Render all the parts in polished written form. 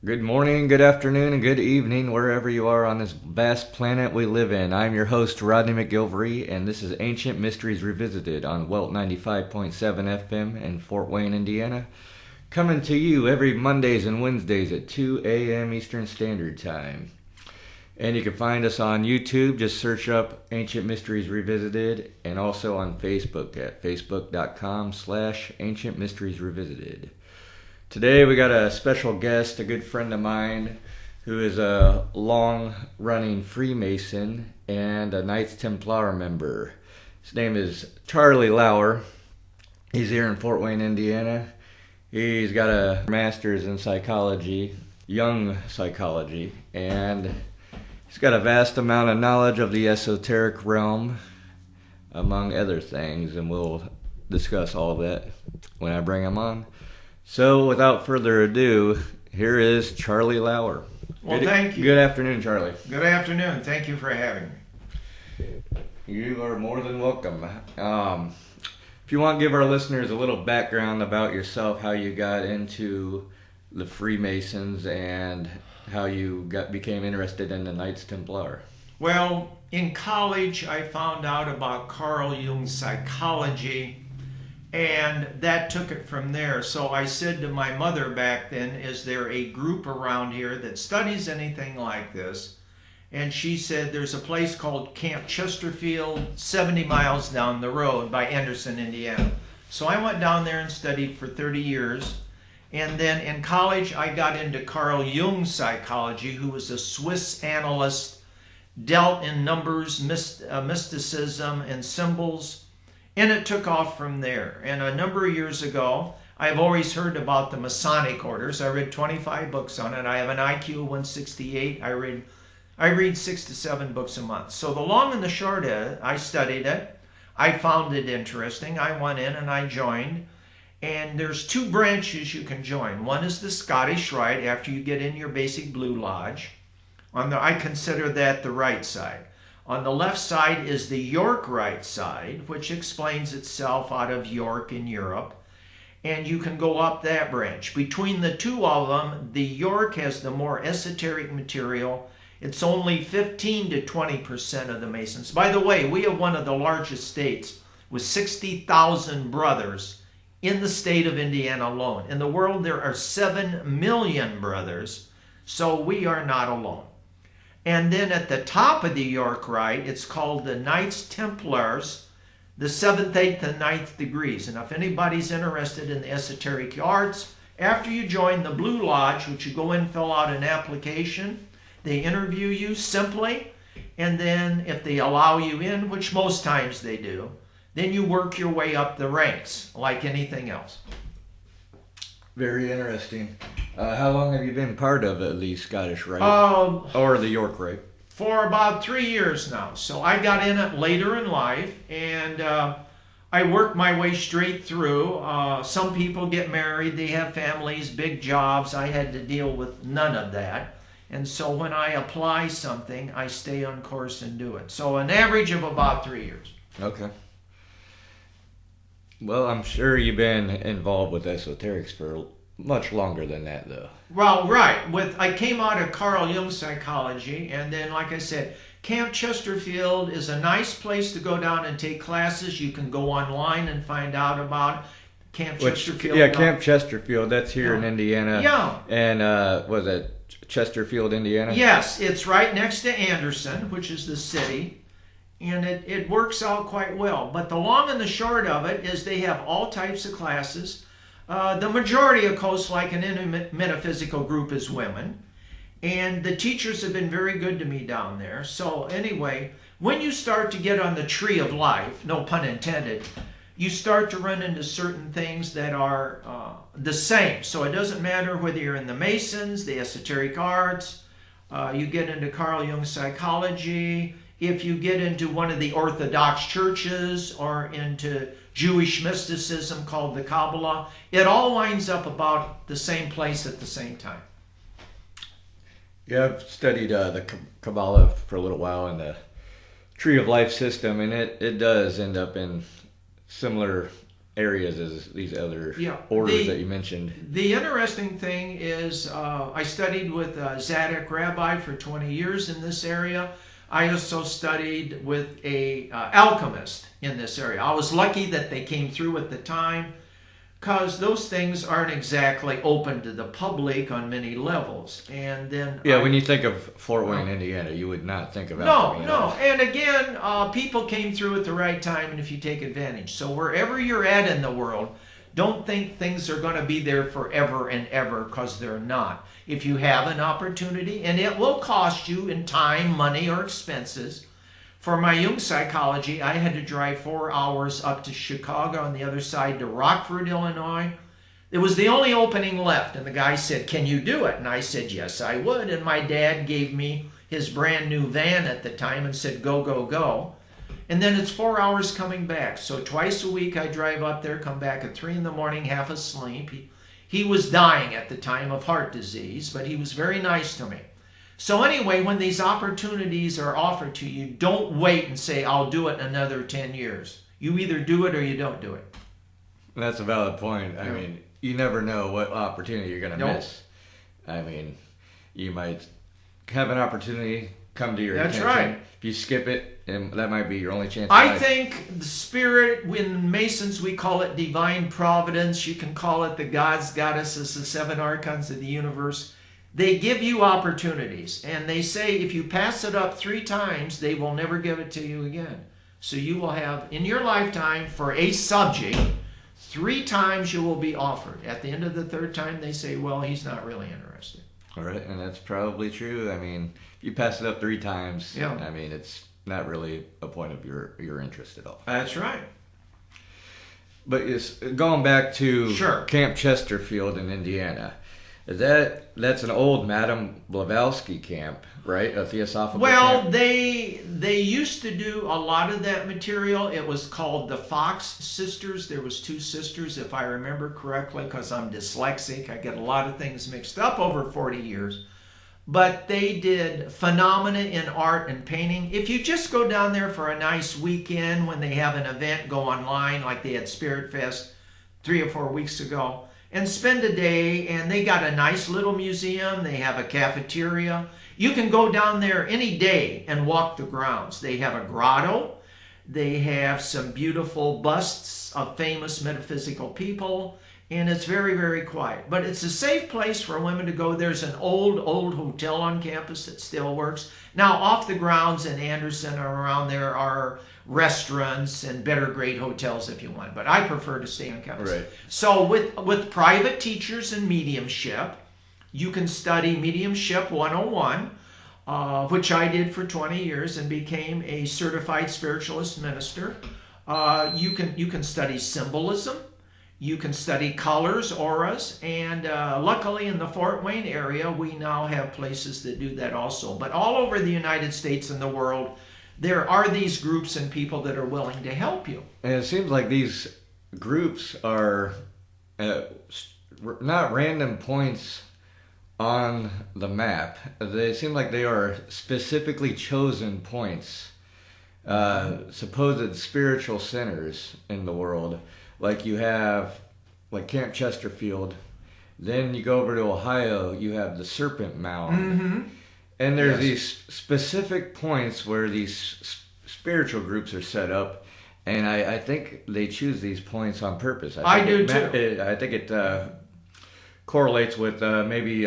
Good morning, good afternoon, and good evening, wherever you are on this vast planet we live in. I'm your host, Rodney McGilvery, and this is Ancient Mysteries Revisited on WELT 95.7 FM in Fort Wayne, Indiana. Coming to you every Mondays and Wednesdays at 2 a.m. Eastern Standard Time. And you can find us on YouTube, just search up Ancient Mysteries Revisited, and also on Facebook at facebook.com/Ancient Mysteries Revisited. Today we got a special guest, a good friend of mine, who is a long-running Freemason and a Knights Templar member. His name is Charlie Lauer. He's here in Fort Wayne, Indiana. He's got a master's in psychology, Jung psychology, and he's got a vast amount of knowledge of the esoteric realm, among other things, and we'll discuss all of that when I bring him on. So, without further ado, here is Charlie Lauer. Well, thank you. Good afternoon, Charlie. Good afternoon. Thank you for having me. You are more than welcome. If you want to give our listeners a little background about yourself, how you got into the Freemasons and how you became interested in the Knights Templar. Well, in college, I found out about Carl Jung's psychology, and that took it from there. So I said to my mother back then, is there a group around here that studies anything like this? And she said, there's a place called Camp Chesterfield, 70 miles down the road by Anderson, Indiana. So I went down there and studied for 30 years. And then in college, I got into Carl Jung's psychology, who was a Swiss analyst, dealt in numbers, mysticism, and symbols. And it took off from there. And a number of years ago, I've always heard about the Masonic orders. I read 25 books on it. I have an IQ of 168. I read 6 to 7 books a month. So the long and the short is, I studied it. I found it interesting. I went in and I joined. And there's 2 branches you can join. One is the Scottish Rite after you get in your basic Blue Lodge. I consider that the right side. On the left side is the York Rite side, which explains itself out of York in Europe. And you can go up that branch. Between the 2 of them, the York has the more esoteric material. It's only 15 to 20% of the Masons. By the way, we have one of the largest states with 60,000 brothers in the state of Indiana alone. In the world, there are 7 million brothers, so we are not alone. And then at the top of the York Rite, it's called the Knights Templars, the 7th, 8th, and 9th degrees. And if anybody's interested in the esoteric arts, after you join the Blue Lodge, which you go in and fill out an application, they interview you simply, and then if they allow you in, which most times they do, then you work your way up the ranks like anything else. Very interesting. How long have you been part of the Scottish Rite? Or the York Rite? For about 3 years now. So I got in it later in life, and I worked my way straight through. Some people get married, they have families, big jobs. I had to deal with none of that. And so when I apply something, I stay on course and do it. So an average of about 3 years. Okay. Well, I'm sure you've been involved with esoterics for much longer than that, though. Well, right. I came out of Carl Jung psychology, and then, like I said, Camp Chesterfield is a nice place to go down and take classes. You can go online and find out about Chesterfield. Yeah, Camp Chesterfield. That's here in Indiana. Yeah. And was it Chesterfield, Indiana? Yes, it's right next to Anderson, which is the city. And it works out quite well. But the long and the short of it is they have all types of classes. The majority, of course, like an metaphysical group, is women. And the teachers have been very good to me down there. So anyway, when you start to get on the tree of life, no pun intended, you start to run into certain things that are the same. So it doesn't matter whether you're in the Masons, the esoteric arts, you get into Carl Jung psychology, if you get into one of the Orthodox churches or into Jewish mysticism called the Kabbalah, it all winds up about the same place at the same time. Yeah, I've studied the Kabbalah for a little while and the Tree of Life system, and it does end up in similar areas as these other Yeah. orders that you mentioned. The interesting thing is I studied with a Zadok rabbi for 20 years in this area. I also studied with a alchemist in this area. I was lucky that they came through at the time, because those things aren't exactly open to the public on many levels. And then when you think of Fort Wayne, Indiana, you would not think of no. alchemy. And again, people came through at the right time, and if you take advantage. So wherever you're at in the world, don't think things are going to be there forever and ever, because they're not. If you have an opportunity, and it will cost you in time, money, or expenses. For my Jung psychology, I had to drive 4 hours up to Chicago on the other side to Rockford, Illinois. It was the only opening left, and the guy said, "Can you do it?" And I said, "Yes, I would." And my dad gave me his brand new van at the time and said, "Go, go, go." And then it's 4 hours coming back. So twice a week I drive up there, come back at 3 in the morning, half asleep. He was dying at the time of heart disease, but he was very nice to me. So anyway, when these opportunities are offered to you, don't wait and say, "I'll do it in another 10 years. You either do it or you don't do it. That's a valid point. I mean, you never know what opportunity you're going to miss. I mean, you might have an opportunity come to your attention. That's right. If you skip it, and that might be your only chance. I think the spirit, when Masons we call it divine providence, you can call it the gods, goddesses, the 7 archons of the universe. They give you opportunities, and they say if you pass it up 3 times, they will never give it to you again. So you will have, in your lifetime, for a subject, 3 times you will be offered. At the end of the 3rd time, they say, well, he's not really interested. All right, and that's probably true. I mean, if you pass it up 3 times, yeah. I mean, it's not really a point of your interest at all. That's right. But it's, going back to sure. Camp Chesterfield in Indiana, that's an old Madame Blavatsky camp, right? A theosophical camp? Well, they used to do a lot of that material. It was called the Fox Sisters. There was 2 sisters, if I remember correctly, because I'm dyslexic. I get a lot of things mixed up over 40 years. But they did phenomena in art and painting. If you just go down there for a nice weekend when they have an event, go online, like they had Spirit Fest 3 or 4 weeks ago, and spend a day, and they got a nice little museum. They have a cafeteria. You can go down there any day and walk the grounds. They have a grotto. They have some beautiful busts of famous metaphysical people, and it's very, very quiet. But it's a safe place for women to go. There's an old hotel on campus that still works. Now, off the grounds in Anderson or around there are restaurants and better grade hotels if you want, but I prefer to stay on campus. Right. So with private teachers and mediumship, you can study Mediumship 101, which I did for 20 years and became a certified spiritualist minister. You can study symbolism. You can study colors, auras, and luckily in the Fort Wayne area, we now have places that do that also. But all over the United States and the world, there are these groups and people that are willing to help you. And it seems like these groups are not random points on the map. They seem like they are specifically chosen points, supposed spiritual centers in the world. Like you have, like Camp Chesterfield, then you go over to Ohio, you have the Serpent Mound. Mm-hmm. And there's these specific points where these spiritual groups are set up, and I think they choose these points on purpose. I do too. I think it correlates with maybe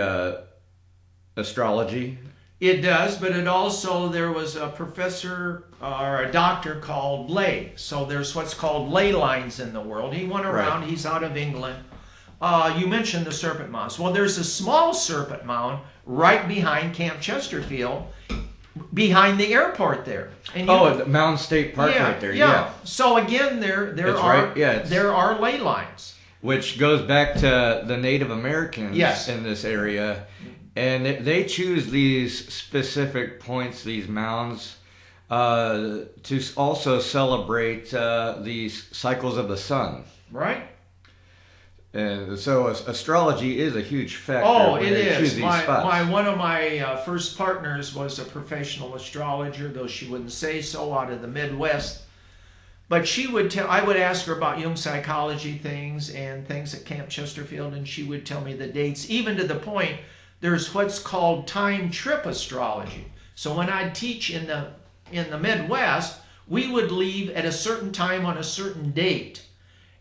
astrology. It does, but it also, there was a professor or a doctor called Lay. So there's what's called ley lines in the world. He went around, right. He's out of England. You mentioned the Serpent Mounds. Well, there's a small Serpent Mound right behind Camp Chesterfield, behind the airport there. And the Mound State Park right there. Yeah. So again, there are ley lines. Which goes back to the Native Americans in this area. And they choose these specific points, these mounds, to also celebrate these cycles of the sun. Right. And so astrology is a huge factor. Oh, when it they is. Choose these spots. One of my first partners was a professional astrologer, though she wouldn't say so, out of the Midwest. But she would tell, I would ask her about Jung psychology things and things at Camp Chesterfield, and she would tell me the dates, even to the point there's what's called time trip astrology. So when I'd teach in the Midwest, we would leave at a certain time on a certain date.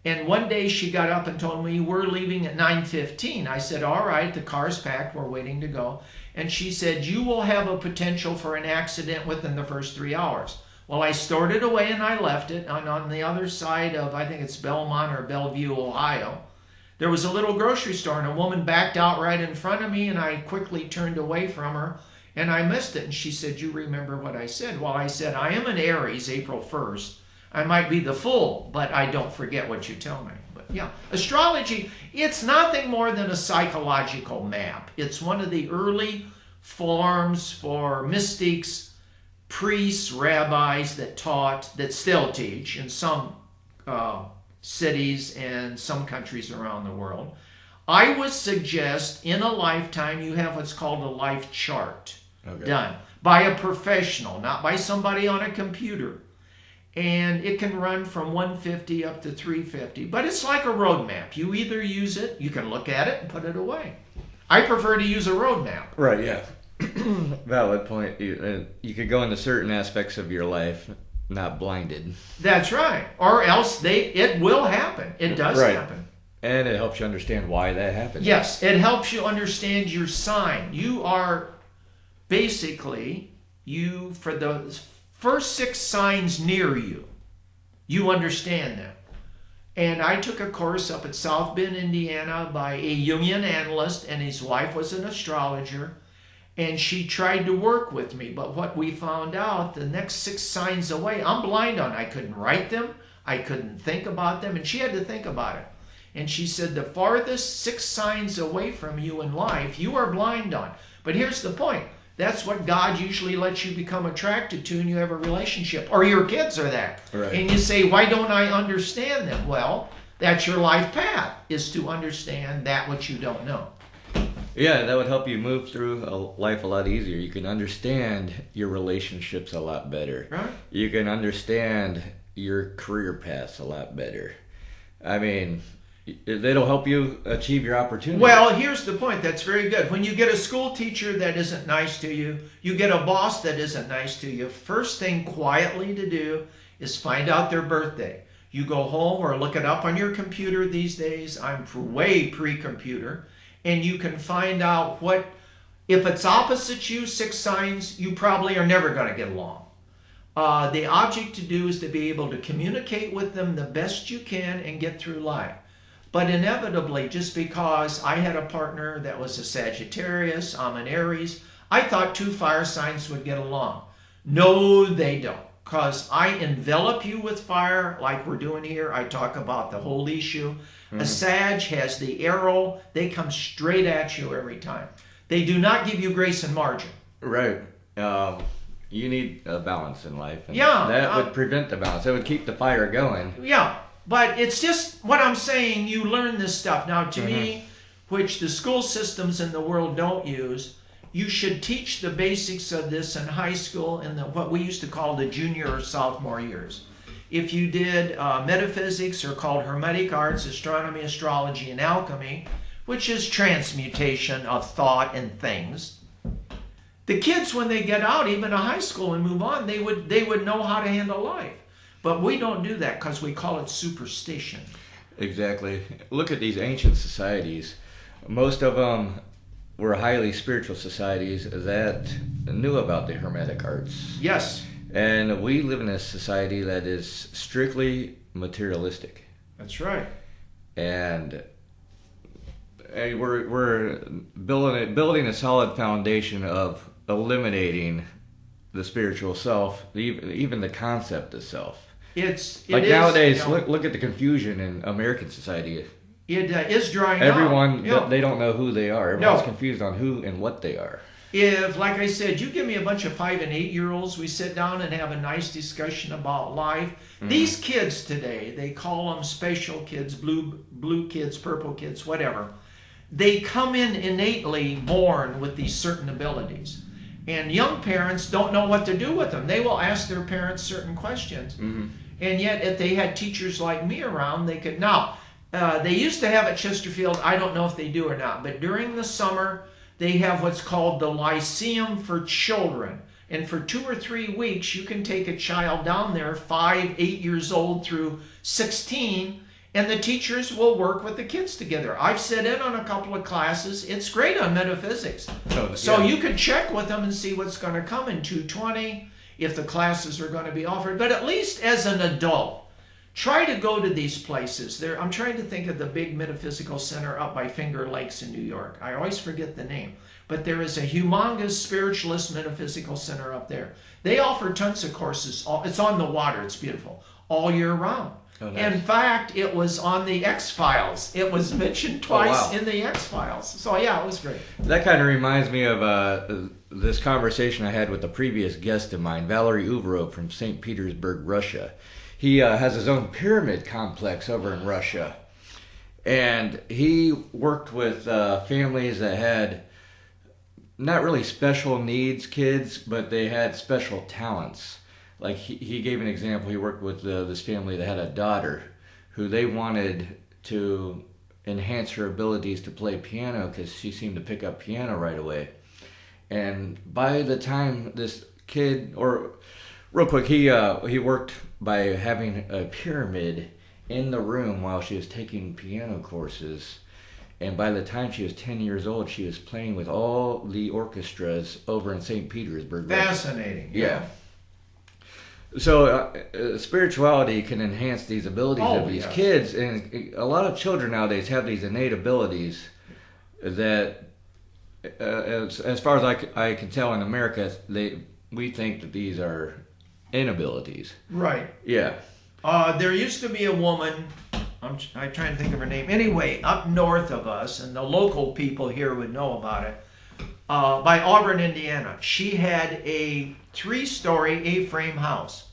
And one day she got up and told me, we're leaving at 9:15. I said, all right, the car's packed, we're waiting to go. And she said, you will have a potential for an accident within the first 3 hours. Well, I stored it away and I left it. And on the other side of, I think it's Belmont or Bellevue, Ohio, there was a little grocery store, and a woman backed out right in front of me, and I quickly turned away from her, and I missed it. And she said, you remember what I said? Well, I said, I am an Aries, April 1st. I might be the fool, but I don't forget what you tell me. But yeah, astrology, it's nothing more than a psychological map. It's one of the early forms for mystics, priests, rabbis that taught, that still teach in some cities and some countries around the world. I would suggest in a lifetime you have what's called a life chart done by a professional, not by somebody on a computer. And it can run from 150 up to 350. But it's like a road map. You either use it, you can look at it and put it away. I prefer to use a road map. Right, yeah. Valid point. You could go into certain aspects of your life not blinded. That's right. Or else it will happen. It does happen. And it helps you understand why that happens. Yes, it helps you understand your sign. You are basically, for the first 6 signs near you, you understand them. And I took a course up at South Bend, Indiana by a Jungian analyst, and his wife was an astrologer. And she tried to work with me. But what we found out, the next 6 signs away, I'm blind on. I couldn't write them. I couldn't think about them. And she had to think about it. And she said, the farthest 6 signs away from you in life, you are blind on. But here's the point. That's what God usually lets you become attracted to, and you have a relationship. Or your kids are that. Right. And you say, why don't I understand them? Well, that's your life path, is to understand that which you don't know. Yeah, that would help you move through life a lot easier. You can understand your relationships a lot better. Right. You can understand your career paths a lot better. I mean, it'll help you achieve your opportunity. Well, here's the point. That's very good. When you get a school teacher that isn't nice to you, you get a boss that isn't nice to you, first thing quietly to do is find out their birthday. You go home or look it up on your computer these days. I'm way pre-computer. And you can find out if it's opposite you, 6 signs, you probably are never going to get along. The object to do is to be able to communicate with them the best you can and get through life. But inevitably, just because I had a partner that was a Sagittarius, I'm an Aries, I thought 2 fire signs would get along. No, they don't. Because I envelop you with fire like we're doing here. I talk about the whole issue. A Sag has the arrow. They come straight at you every time. They do not give you grace and margin. Right. You need a balance in life. And yeah. That would prevent the balance. It would keep the fire going. Yeah. But it's just what I'm saying. You learn this stuff. Now, to me, which the school systems in the world don't use, you should teach the basics of this in high school in what we used to call the junior or sophomore years. If you did metaphysics, or called hermetic arts, astronomy, astrology, and alchemy, which is transmutation of thought and things, the kids, when they get out, even a high school and move on, they would know how to handle life. But we don't do that because we call it superstition. Exactly. Look at these ancient societies. Most of them were highly spiritual societies that knew about the hermetic arts. Yes. And we live in a society that is strictly materialistic. That's right. And we're building a solid foundation of eliminating the spiritual self, even the concept of self. Nowadays, look at the confusion in American society. It is drying Everyone, out. They don't know who they are. Everyone's confused on who and what they are. If, like I said, you give me a bunch of 5 and 8-year-olds, we sit down and have a nice discussion about life. These kids today, they call them special kids, blue kids, purple kids, whatever. They come in innately born with these certain abilities. And young parents don't know what to do with them. They will ask their parents certain questions. And yet, if they had teachers like me around, they could. Now, they used to have at Chesterfield, I don't know if they do or not, but during the summer, they have what's called the Lyceum for Children. And for 2 or 3 weeks, you can take a child down there, 5, 8 years old through 16, and the teachers will work with the kids together. I've sat in on a couple of classes. It's great on metaphysics. So you could check with them and see what's going to come in 220, if the classes are going to be offered. But at least as an adult, try to go to these places. I'm trying to think of the big metaphysical center up by Finger Lakes in New York. I always forget the name. But there is a humongous spiritualist metaphysical center up there. They offer tons of courses. It's on the water. It's beautiful. All year round. Oh, nice. In fact, it was on the X-Files. It was mentioned twice in the X-Files. So, yeah, it was great. That kind of reminds me of this conversation I had with a previous guest of mine, Valery Uvarov from St. Petersburg, Russia. He has his own pyramid complex over in Russia. And he worked with families that had not really special needs kids, but they had special talents. Like he gave an example. He worked with this family that had a daughter who they wanted to enhance her abilities to play piano because she seemed to pick up piano right away. And by the time this kid, or real quick, he worked by having a pyramid in the room while she was taking piano courses. And by the time she was 10 years old, she was playing with all the orchestras over in St. Petersburg. Fascinating. Yeah. So spirituality can enhance these abilities of these kids. And a lot of children nowadays have these innate abilities that, as far as I can tell in America, we think that these are inabilities. Right. Yeah. There used to be a woman, I'm trying to think of her name. Anyway, up north of us, and the local people here would know about it, by Auburn, Indiana. She had a 3-story A-frame house,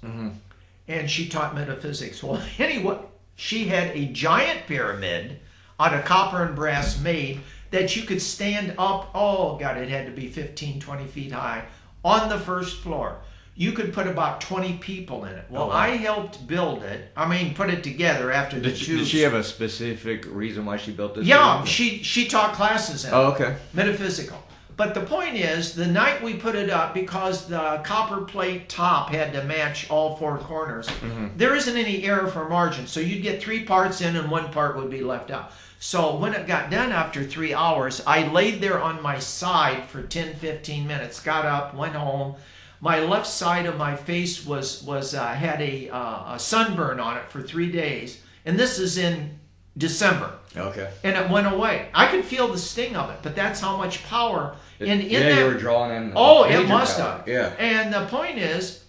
and she taught metaphysics. Well, anyway, she had a giant pyramid out of copper and brass made that you could stand up, it had to be 15, 20 feet high, on the first floor. You could put about 20 people in it. Well, I helped build it. put it together after the tubes. Did she have a specific reason why she built this? Yeah, she taught classes in it. Oh, okay. Metaphysical. But the point is, the night we put it up, because the copper plate top had to match all 4 corners, there isn't any error for margin. So you'd get 3 parts in and 1 part would be left out. So when it got done after 3 hours, I laid there on my side for 10, 15 minutes, got up, went home. My left side of my face had a sunburn on it for 3 days. And this is in December. Okay. And it went away. I could feel the sting of it, but that's how much power. You were drawing in. It must have. Yeah. And the point is,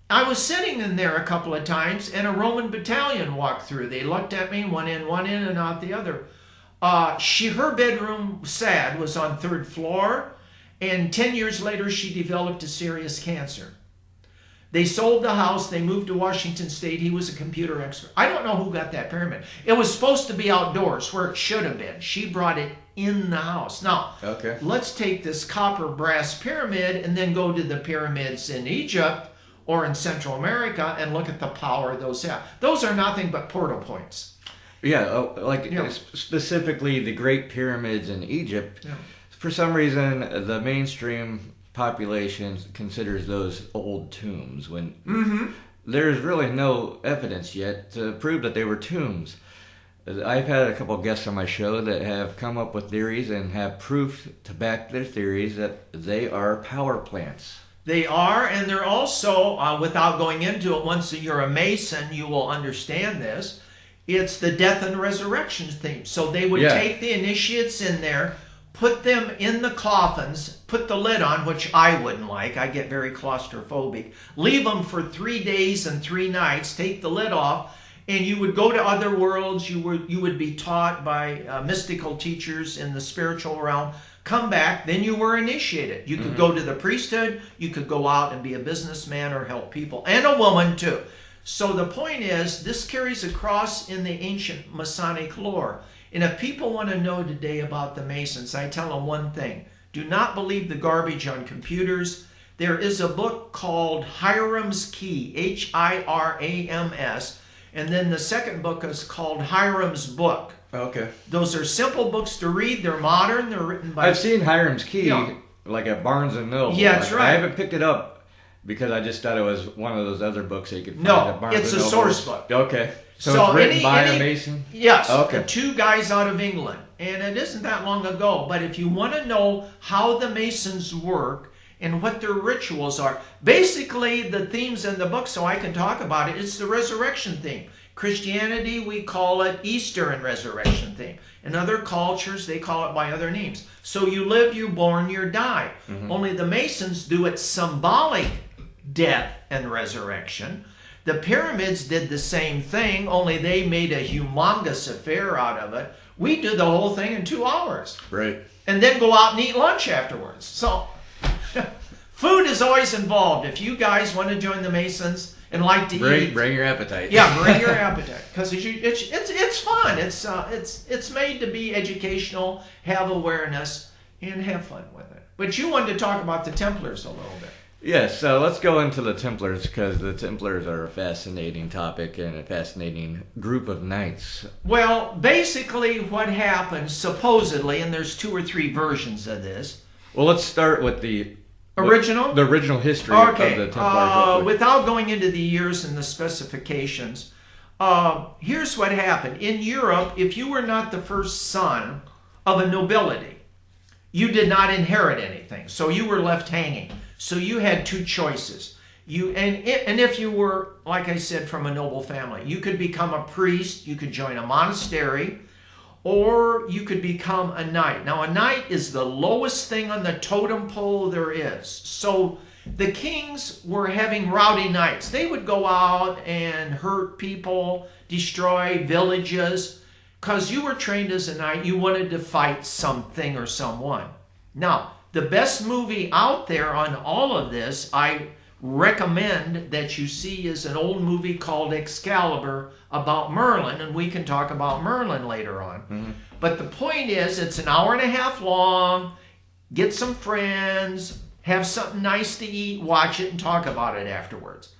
I was sitting in there a couple of times, and a Roman battalion walked through. They looked at me, one in and out the other. Her bedroom, sad, was on 3rd floor, and 10 years later, she developed a serious cancer. They sold the house. They moved to Washington State. He was a computer expert. I don't know who got that pyramid. It was supposed to be outdoors where it should have been. She brought it in the house. Now, let's take this copper brass pyramid and then go to the pyramids in Egypt or in Central America and look at the power those have. Those are nothing but portal points. Yeah, specifically the Great Pyramids in Egypt. Yeah. For some reason, the mainstream population considers those old tombs when there's really no evidence yet to prove that they were tombs. I've had a couple of guests on my show that have come up with theories and have proof to back their theories that they are power plants. They are, and they're also, without going into it, once you're a Mason, you will understand this, it's the death and resurrection theme. So they would take the initiates in there, put them in the coffins, put the lid on, which I wouldn't like. I get very claustrophobic. Leave them for 3 days and 3 nights, take the lid off, and you would go to other worlds. You would be taught by mystical teachers in the spiritual realm. Come back, then you were initiated. You could go to the priesthood. You could go out and be a businessman or help people, and a woman too. So the point is, this carries across in the ancient Masonic lore. And if people want to know today about the Masons, I tell them one thing. Do not believe the garbage on computers. There is a book called Hiram's Key, Hirams, and then the second book is called Hiram's Book. Okay. Those are simple books to read. They're modern. They're written by... I've seen Hiram's Key, Yeah. like at Barnes and Noble. Yeah, that's right. I haven't picked it up because I just thought it was one of those other books that you could find No, at Barnes it's and a Noble. source book. Okay. So it's written by a Mason? Yes. Okay. Two guys out of England. And it isn't that long ago. But if you want to know how the Masons work and what their rituals are, basically the themes in the book, so I can talk about it, it's the resurrection theme. Christianity, we call it Easter and resurrection theme. In other cultures, they call it by other names. So you live, you're born, you die. Only the Masons do it symbolic death and resurrection. The pyramids did the same thing, only they made a humongous affair out of it. We do the whole thing in 2 hours. Right. And then go out and eat lunch afterwards. So food is always involved. If you guys want to join the Masons and like to eat, bring your appetite. yeah, bring your appetite, because it's fun. It's made to be educational, have awareness, and have fun with it. But you wanted to talk about the Templars a little bit. Yes, so let's go into the Templars, because the Templars are a fascinating topic and a fascinating group of knights. Well, basically what happened, supposedly, and there's 2 or 3 versions of this. Well, let's start with the Original? The original history of the Templars. Without going into the years and the specifications, here's what happened. In Europe, if you were not the first son of a nobility, you did not inherit anything. So you were left hanging. So you had 2 choices. And if you were, like I said, from a noble family, you could become a priest, you could join a monastery, or you could become a knight. Now, a knight is the lowest thing on the totem pole there is. So the kings were having rowdy knights. They would go out and hurt people, destroy villages, because you were trained as a knight. You wanted to fight something or someone. Now, the best movie out there on all of this, I recommend that you see, is an old movie called Excalibur about Merlin, and we can talk about Merlin later on. But the point is, it's an hour and a half long. Get some friends, have something nice to eat, watch it, and talk about it afterwards.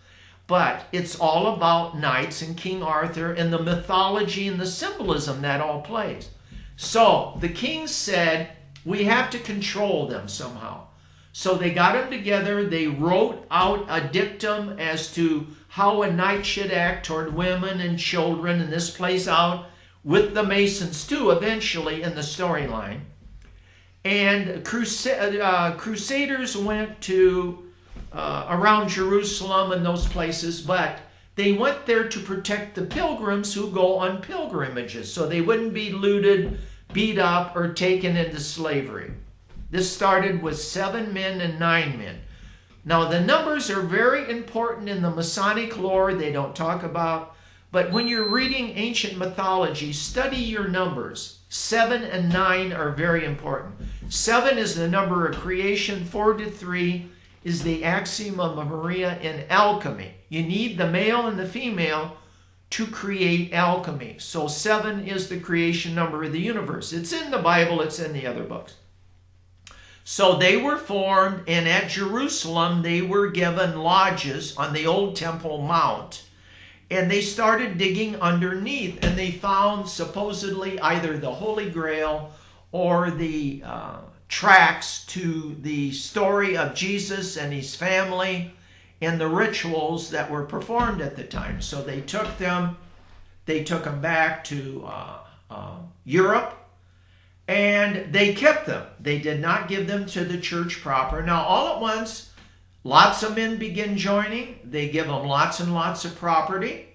But it's all about knights and King Arthur and the mythology and the symbolism that all plays. So the kings said, we have to control them somehow. So they got them together. They wrote out a dictum as to how a knight should act toward women and children. And this plays out with the Masons too, eventually, in the storyline. And Crusaders went to around Jerusalem and those places, but they went there to protect the pilgrims who go on pilgrimages, so they wouldn't be looted, beat up, or taken into slavery. This started with 7 men and 9 men. Now, the numbers are very important in the Masonic lore. They don't talk about, but when you're reading ancient mythology, study your numbers. 7 and 9 are very important. 7 is the number of creation. 4 to 3 is the axiom of Maria in alchemy. You need the male and the female to create alchemy. So 7 is the creation number of the universe. It's in the Bible. It's in the other books. So they were formed, and at Jerusalem, they were given lodges on the old Temple Mount. And they started digging underneath, and they found supposedly either the Holy Grail or the tracks to the story of Jesus and his family and the rituals that were performed at the time. So they took them back to Europe, and they kept them. They did not give them to the church proper. Now, all at once, lots of men begin joining. They give them lots and lots of property,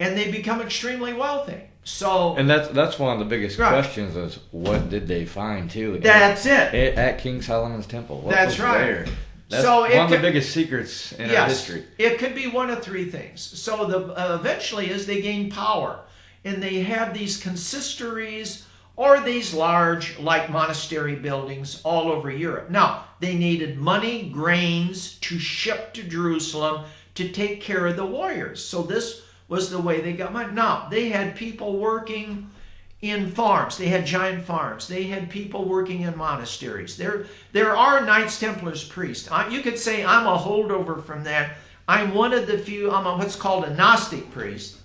and they become extremely wealthy. So, and that's one of the biggest questions is, what did they find too? That's it. At King Solomon's Temple. What that's was right. There? That's so one of the biggest secrets in our history. It could be one of 3 things. So eventually, as they gain power, and they have these consistories or these large, like monastery buildings all over Europe. Now, they needed money, grains to ship to Jerusalem to take care of the warriors. So this was the way they got money. Now, they had people working in farms. They had giant farms. They had people working in monasteries. There are Knights Templars priests. You could say I'm a holdover from that. I'm one of the few, I'm what's called a Gnostic priest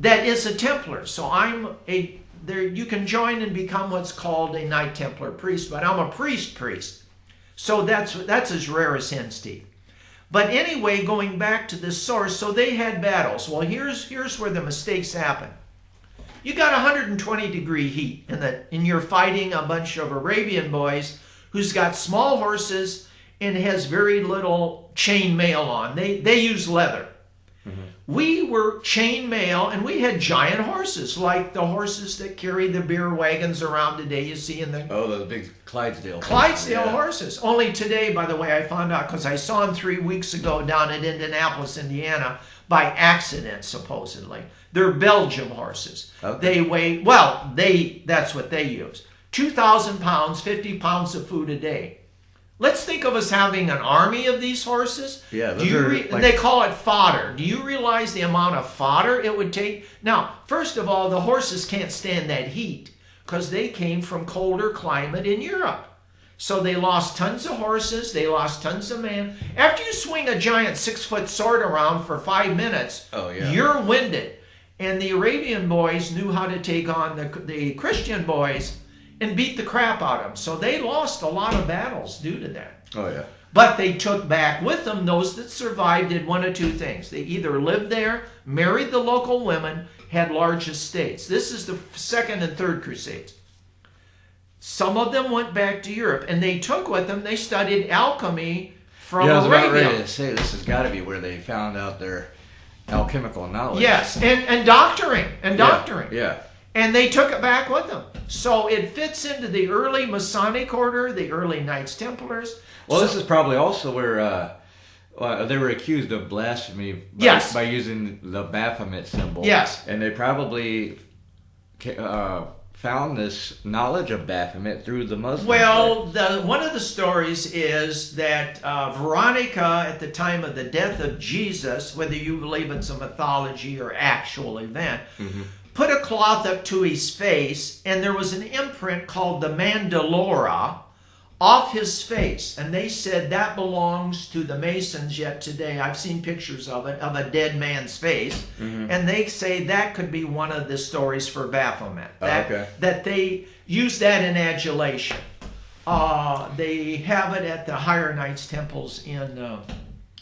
that is a Templar. So you can join and become what's called a Knight Templar priest, but I'm a priest. So that's as rare as hen's teeth. But anyway, going back to the source, so they had battles. Well, here's where the mistakes happen. You got 120-degree heat, and you're fighting a bunch of Arabian boys who's got small horses and has very little chain mail on. They use leather. Mm-hmm. We were chain mail, and we had giant horses, like the horses that carry the beer wagons around today. You see in the the big Clydesdale horses. Only today, by the way, I found out because I saw them 3 weeks ago down at Indianapolis, Indiana, by accident, supposedly. They're Belgium horses. Okay. They weigh that's what they use. 2,000 pounds, 50 pounds of food a day. Let's think of us having an army of these horses. Yeah, they call it fodder. Do you realize the amount of fodder it would take? Now, first of all, the horses can't stand that heat because they came from colder climate in Europe. So they lost tons of horses. They lost tons of men. After you swing a giant 6-foot sword around for 5 minutes, you're winded. And the Arabian boys knew how to take on the Christian boys and beat the crap out of them. So they lost a lot of battles due to that. Oh, yeah. But they took back with them, those that survived did one of two things. They either lived there, married the local women, had large estates. This is the second and third crusades. Some of them went back to Europe, and they took with them, they studied alchemy from Arabia. I was about ready to say, this has got to be where they found out their alchemical knowledge. Yes, and doctoring. Yeah. And they took it back with them. So it fits into the early Masonic order, the early Knights Templars. Well, this is probably also where they were accused of blasphemy by using the Baphomet symbol. Yes. And they probably found this knowledge of Baphomet through the Muslims. Well, one of the stories is that Veronica, at the time of the death of Jesus, whether you believe it's a mythology or actual event, put a cloth up to his face, and there was an imprint called the Mandalora off his face. And they said that belongs to the Masons yet today. I've seen pictures of it, of a dead man's face. And they say that could be one of the stories for Baphomet. That they use that in adulation. They have it at the higher Knights temples in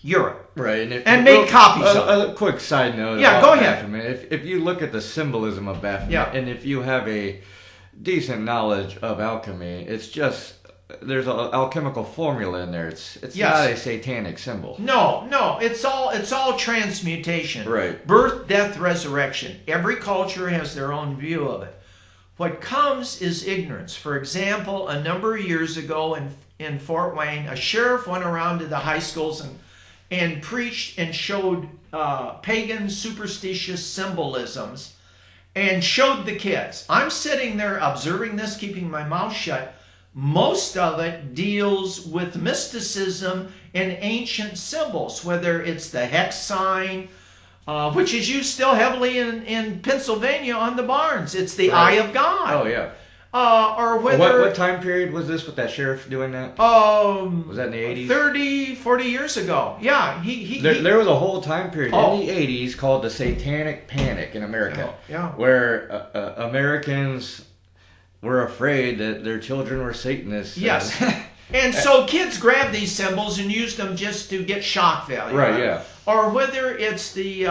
Europe. Right. And made copies of it. A quick side note go ahead. Baphomet. If you look at the symbolism of Baphomet, and if you have a decent knowledge of alchemy, it's just, there's an alchemical formula in there. It's not a satanic symbol. No. It's all transmutation. Right. Birth, death, resurrection. Every culture has their own view of it. What comes is ignorance. For example, a number of years ago in Fort Wayne, a sheriff went around to the high schools and preached and showed pagan superstitious symbolisms and showed the kids. I'm sitting there observing this, keeping my mouth shut. Most of it deals with mysticism and ancient symbols, whether it's the hex sign, which is used still heavily in Pennsylvania on the barns. It's the Eye of God. Oh, yeah. Or whether... What time period was this with that sheriff doing that? Was that in the 80s? 30, 40 years ago. Yeah. There was a whole time period in the 80s called the Satanic Panic in America. Where Americans were afraid that their children were Satanists. Yes. And so kids grabbed these symbols and used them just to get shock value. Right, yeah. Or whether it's the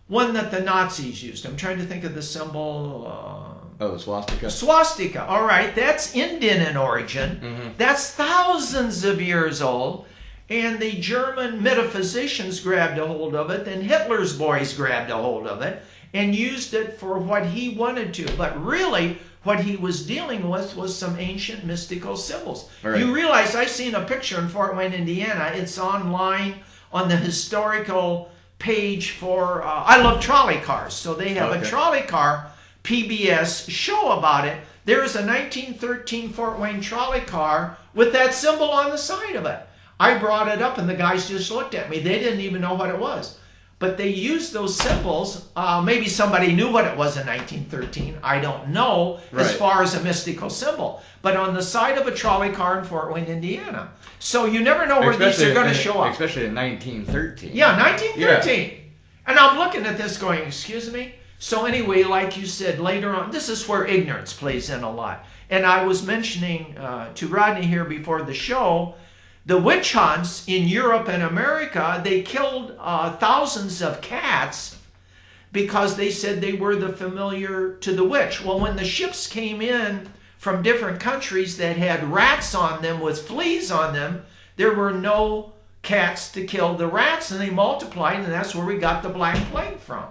one that the Nazis used. I'm trying to think of the symbol... the swastika. Swastika. All right. That's Indian in origin. That's thousands of years old. And the German metaphysicians grabbed a hold of it. Then Hitler's boys grabbed a hold of it and used it for what he wanted to. But really, what he was dealing with was some ancient mystical symbols. Right. You realize I've seen a picture in Fort Wayne, Indiana. It's online on the historical page for... I love trolley cars. So they have a trolley car PBS show about it. There's a 1913 Fort Wayne trolley car with that symbol on the side of it. I brought it up and the guys just looked at me. They didn't even know what it was. but they used those symbols. Maybe somebody knew what it was in 1913. I don't know, as Right. far as a mystical symbol. But on the side of a trolley car in Fort Wayne, Indiana. So you never know where these are going to show up. Especially in 1913. Yeah, 1913. And I'm looking at this going, excuse me? So anyway, like you said, later on, this is where ignorance plays in a lot. And I was mentioning to Rodney here before the show, the witch hunts in Europe and America, they killed thousands of cats because they said they were the familiar to the witch. Well, when the ships came in from different countries that had rats on them with fleas on them, there were no cats to kill the rats, and they multiplied, and that's where we got the Black Plague from.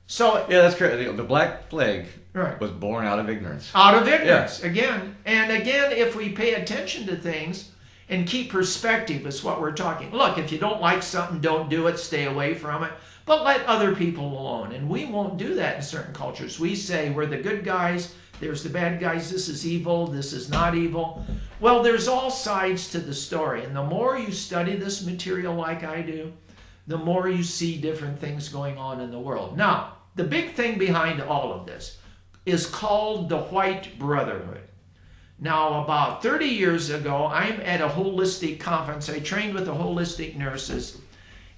So Yeah, that's correct. The Black Plague Right. was born out of ignorance. out of ignorance, again. And again, if we pay attention to things and keep perspective is what we're talking. Look, if you don't like something, don't do it, stay away from it, but let other people alone. And we won't do that in certain cultures. We say we're the good guys, there's the bad guys, this is evil, this is not evil. Well, there's all sides to the story. And the more you study this material like I do, the more you see different things going on in the world. Now, the big thing behind all of this is called the White Brotherhood. Now, about 30 years ago, I'm at a holistic conference. I trained with the holistic nurses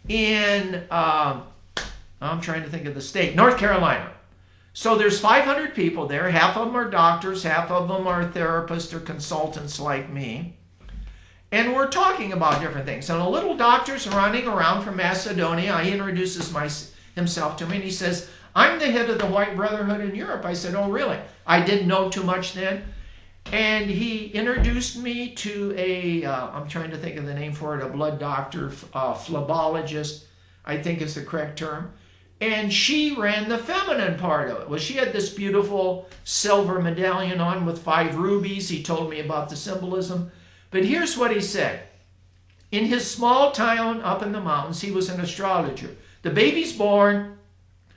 in, I'm trying to think of the state, North Carolina. So there's 500 people there. Half of them are doctors, half of them are therapists or consultants like me. And we're talking about different things. And a little doctor's running around from Macedonia. He introduces himself to me, and he says, I'm the head of the White Brotherhood in Europe. I said, oh, really? I didn't know too much then. And he introduced me to I'm trying to think of the name for it, a blood doctor, phlebotomist, I think is the correct term. And she ran the feminine part of it. Well, she had this beautiful silver medallion on with 5 rubies. He told me about the symbolism. But here's what he said. In his small town up in the mountains, he was an astrologer. The baby's born.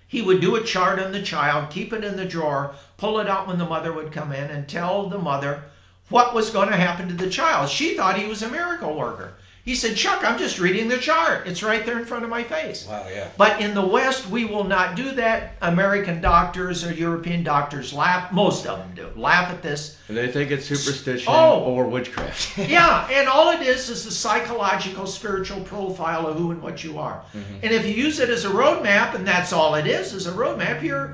He would do a chart on the child, keep it in the drawer, pull it out when the mother would come in, and tell the mother what was going to happen to the child. She thought he was a miracle worker. He said, Chuck, I'm just reading the chart. It's right there in front of my face. Wow, yeah. But in the West, we will not do that. American doctors or European doctors laugh. Most of them do. Laugh at this. They think it's superstition Oh. or witchcraft. Yeah, and all it is a psychological, spiritual profile of who and what you are. Mm-hmm. And if you use it as a roadmap, and that's all it is a roadmap, you're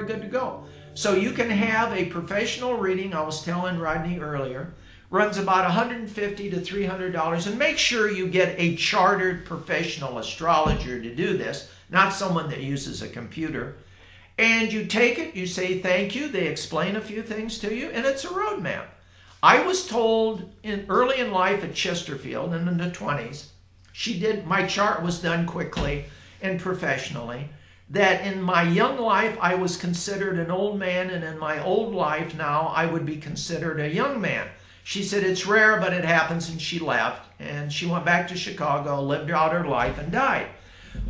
good to go. So you can have a professional reading. I was telling Rodney earlier, runs about $150 to $300, and make sure you get a chartered professional astrologer to do this, not someone that uses a computer. And you take it, you say thank you, they explain a few things to you, and it's a roadmap. I was told early in life at Chesterfield, and in the 20s, my chart was done quickly and professionally, that in my young life I was considered an old man, and in my old life now I would be considered a young man. She said it's rare, but it happens, and she left. And she went back to Chicago, lived out her life, and died.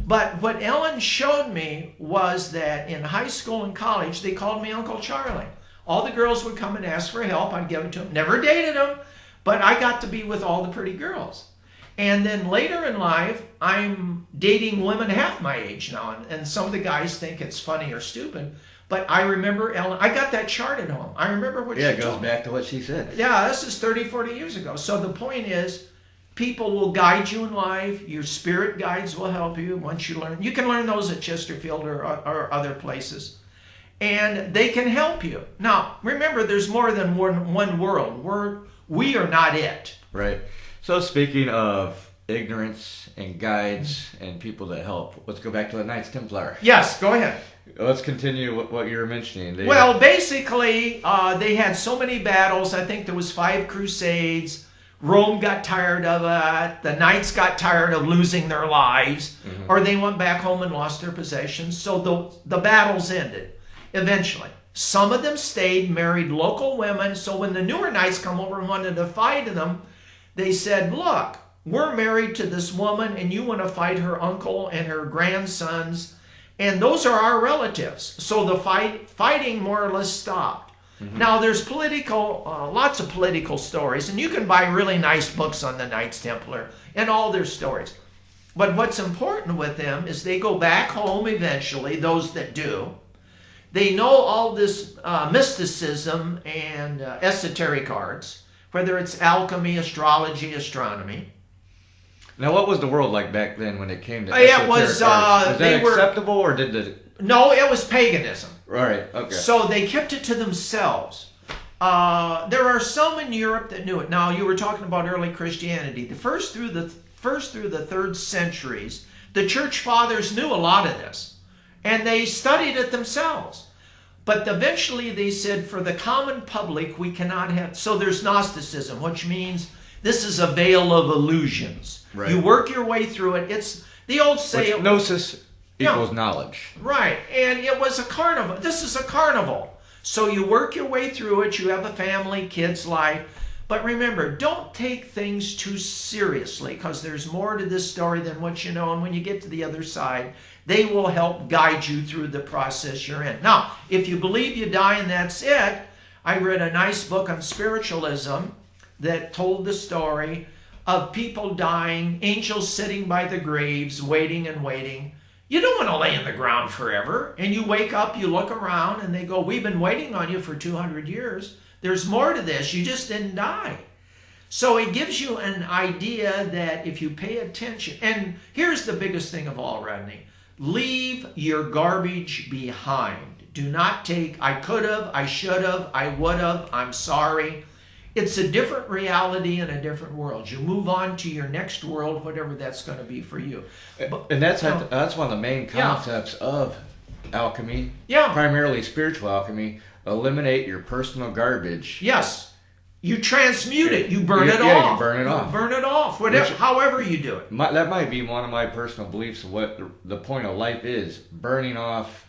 But what Ellen showed me was that in high school and college, they called me Uncle Charlie. All the girls would come and ask for help. I'd give it to them. Never dated them, but I got to be with all the pretty girls. And then later in life, I'm dating women half my age now. And some of the guys think it's funny or stupid. But I remember Ellen, I got that chart at home. I remember what she told me. Yeah, it goes back to what she said. Yeah, this is 30, 40 years ago. So the point is, people will guide you in life. Your spirit guides will help you once you learn. You can learn those at Chesterfield or other places. And they can help you. Now, remember, there's more than one world. We are not it. Right. So speaking of ignorance and guides and people that help, let's go back to the Knights Templar. Yes, go ahead. Let's continue what you were mentioning. Well, basically, they had so many battles. I think there was 5 crusades. Rome got tired of it. The knights got tired of losing their lives. Mm-hmm. Or they went back home and lost their possessions. So the battles ended eventually. Some of them stayed, married local women. So when the newer knights come over and wanted to fight them, they said, look, we're married to this woman, and you want to fight her uncle and her grandsons. And those are our relatives. So the fighting more or less stopped. Mm-hmm. Now there's lots of political stories, and you can buy really nice books on the Knights Templar and all their stories. But what's important with them is they go back home eventually, those that do. They know all this mysticism and esoteric arts, whether it's alchemy, astrology, astronomy. Now, what was the world like back then when it came to It esoteric was, arts? Was they that were- acceptable, or did the... No, it was paganism. Right, okay. So they kept it to themselves. There are some in Europe that knew it. Now, you were talking about early Christianity. The first through the third centuries, the church fathers knew a lot of this, and they studied it themselves. But eventually they said, for the common public, we cannot have... So there's Gnosticism, which means this is a veil of illusions. Right. You work your way through it. It's the old saying... Gnosis equals knowledge. Right, and it was a carnival. This is a carnival. So you work your way through it. You have a family, kids, life. But remember, don't take things too seriously, because there's more to this story than what you know. And when you get to the other side, they will help guide you through the process you're in. Now, if you believe you die and that's it, I read a nice book on spiritualism that told the story of people dying, angels sitting by the graves, waiting and waiting. You don't want to lay in the ground forever. And you wake up, you look around, and they go, we've been waiting on you for 200 years. There's more to this. You just didn't die. So it gives you an idea that if you pay attention, and here's the biggest thing of all, Rodney, leave your garbage behind. Do not take, I could have, I should have, I would have, I'm sorry. It's a different reality in a different world. You move on to your next world, whatever that's going to be for you. And that's one of the main concepts of alchemy, primarily spiritual alchemy. Eliminate your personal garbage. Yes. You transmute it. You burn it off. Yeah, you burn it off. Burn it off. Whatever, however you do it. That might be one of my personal beliefs of what the point of life is. Burning off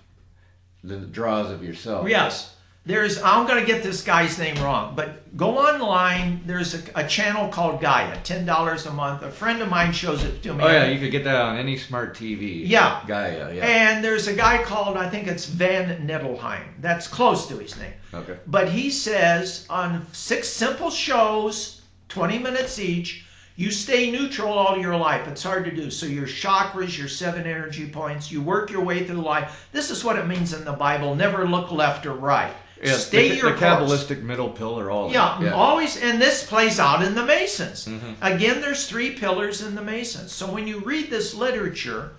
the dross of yourself. Yes. I'm going to get this guy's name wrong, but go online. There's a channel called Gaia, $10 a month. A friend of mine shows it to me. Oh, yeah, you could get that on any smart TV. Yeah. Gaia, yeah. And there's a guy called, I think it's Van Nettelheim. That's close to his name. Okay. But he says on 6 simple shows, 20 minutes each, you stay neutral all your life. It's hard to do. So your chakras, your 7 energy points, you work your way through life. This is what it means in the Bible. Never look left or right. Yeah, Stay your the Kabbalistic middle pillar, all that. Yeah, always, and this plays out in the Masons. Mm-hmm. Again, there's 3 pillars in the Masons. So when you read this literature,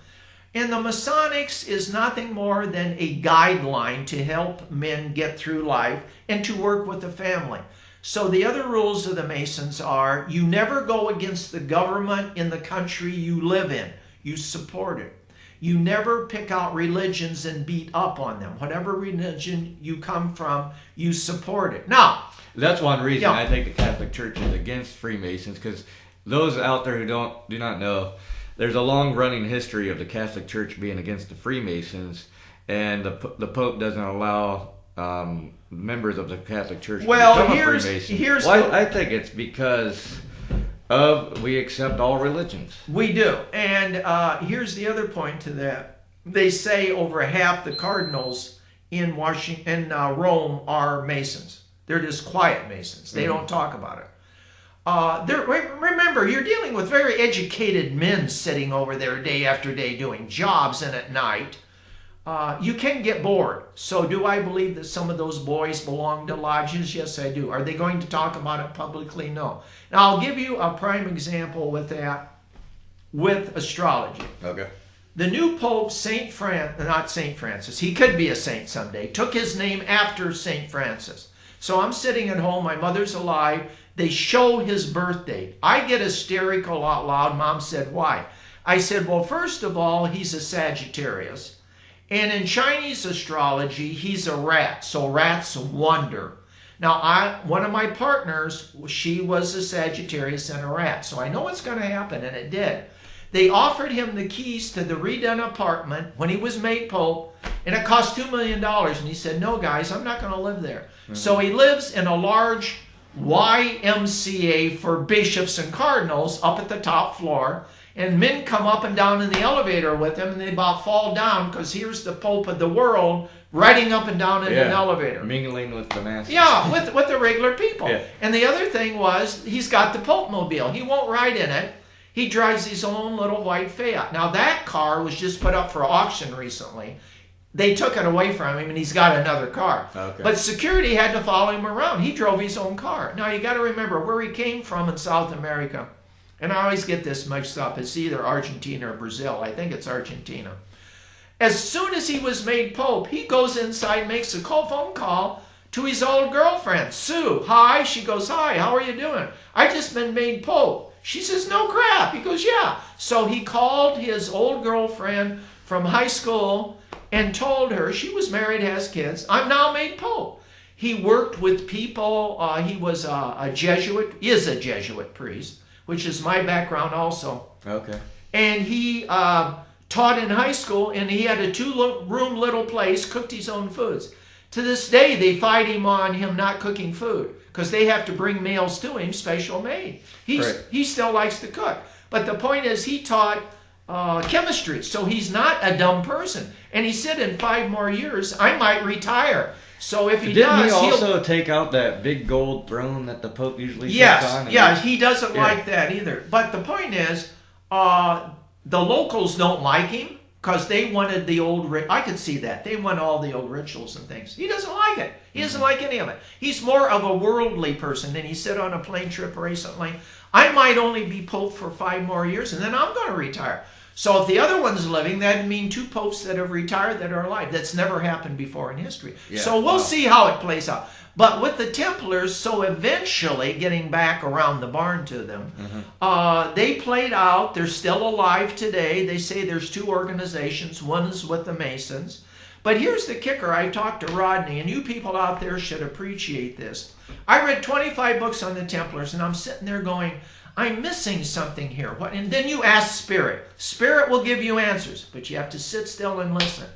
and the Masonics is nothing more than a guideline to help men get through life and to work with the family. So the other rules of the Masons are, you never go against the government in the country you live in. You support it. You never pick out religions and beat up on them. Whatever religion you come from, you support it. Now, that's one reason I think the Catholic Church is against Freemasons, because those out there who do not know, there's a long-running history of the Catholic Church being against the Freemasons, and the Pope doesn't allow members of the Catholic Church to become a Freemason. I think it's because we accept all religions. We do. And here's the other point to that. They say over half the cardinals in Rome are Masons. They're just quiet Masons. They don't talk about it. Remember, you're dealing with very educated men sitting over there day after day doing jobs, and at night you can get bored. So do I believe that some of those boys belong to lodges? Yes, I do. Are they going to talk about it publicly? No. Now, I'll give you a prime example with that, with astrology. Okay. The new Pope, not St. Francis, he could be a saint someday, took his name after St. Francis. So I'm sitting at home, my mother's alive, they show his birth date. I get hysterical out loud. Mom said, why? I said, well, first of all, he's a Sagittarius. And in Chinese astrology, he's a rat, so rats wonder. Now, one of my partners, she was a Sagittarius and a rat, so I know what's going to happen, and it did. They offered him the keys to the redone apartment when he was made Pope, and it cost $2 million. And he said, no, guys, I'm not going to live there. Mm-hmm. So he lives in a large YMCA for bishops and cardinals up at the top floor. And men come up and down in the elevator with him, and they about fall down because here's the Pope of the world riding up and down in an elevator. Mingling with the masses. Yeah, with the regular people. Yeah. And the other thing was, he's got the Pope mobile. He won't ride in it. He drives his own little white Fiat. Now that car was just put up for auction recently. They took it away from him and he's got another car. Okay. But security had to follow him around. He drove his own car. Now you got to remember where he came from in South America. And I always get this mixed up. It's either Argentina or Brazil. I think it's Argentina. As soon as he was made Pope, he goes inside, makes a phone call to his old girlfriend, Sue. Hi. She goes, hi, how are you doing? I just been made Pope. She says, no crap. He goes, yeah. So he called his old girlfriend from high school and told her, she was married, has kids, I'm now made Pope. He worked with people. He was a Jesuit, is a Jesuit priest, which is my background also. Okay. And he taught in high school, and he had a 2-room little place, cooked his own foods. To this day, they fight him on him not cooking food because they have to bring meals to him, special made. He still likes to cook. But the point is, he taught chemistry, so he's not a dumb person. And he said in 5 more years, I might retire. So if he Didn't does, he also take out that big gold throne that the Pope usually sits on? Yeah, he doesn't like that either. But the point is, the locals don't like him because they wanted the old, I could see that. They want all the old rituals and things. He doesn't like it. He doesn't like any of it. He's more of a worldly person. And he said on a plane trip recently, I might only be Pope for 5 more years and then I'm going to retire. So if the other one's living, that'd mean 2 popes that have retired that are alive. That's never happened before in history. Yeah, so we'll see how it plays out. But with the Templars, so eventually, getting back around the barn to them, they played out. They're still alive today. They say there's 2 organizations. One is with the Masons. But here's the kicker. I talked to Rodney, and you people out there should appreciate this. I read 25 books on the Templars, and I'm sitting there going, I'm missing something here. What? And then you ask Spirit. Spirit will give you answers, but you have to sit still and listen.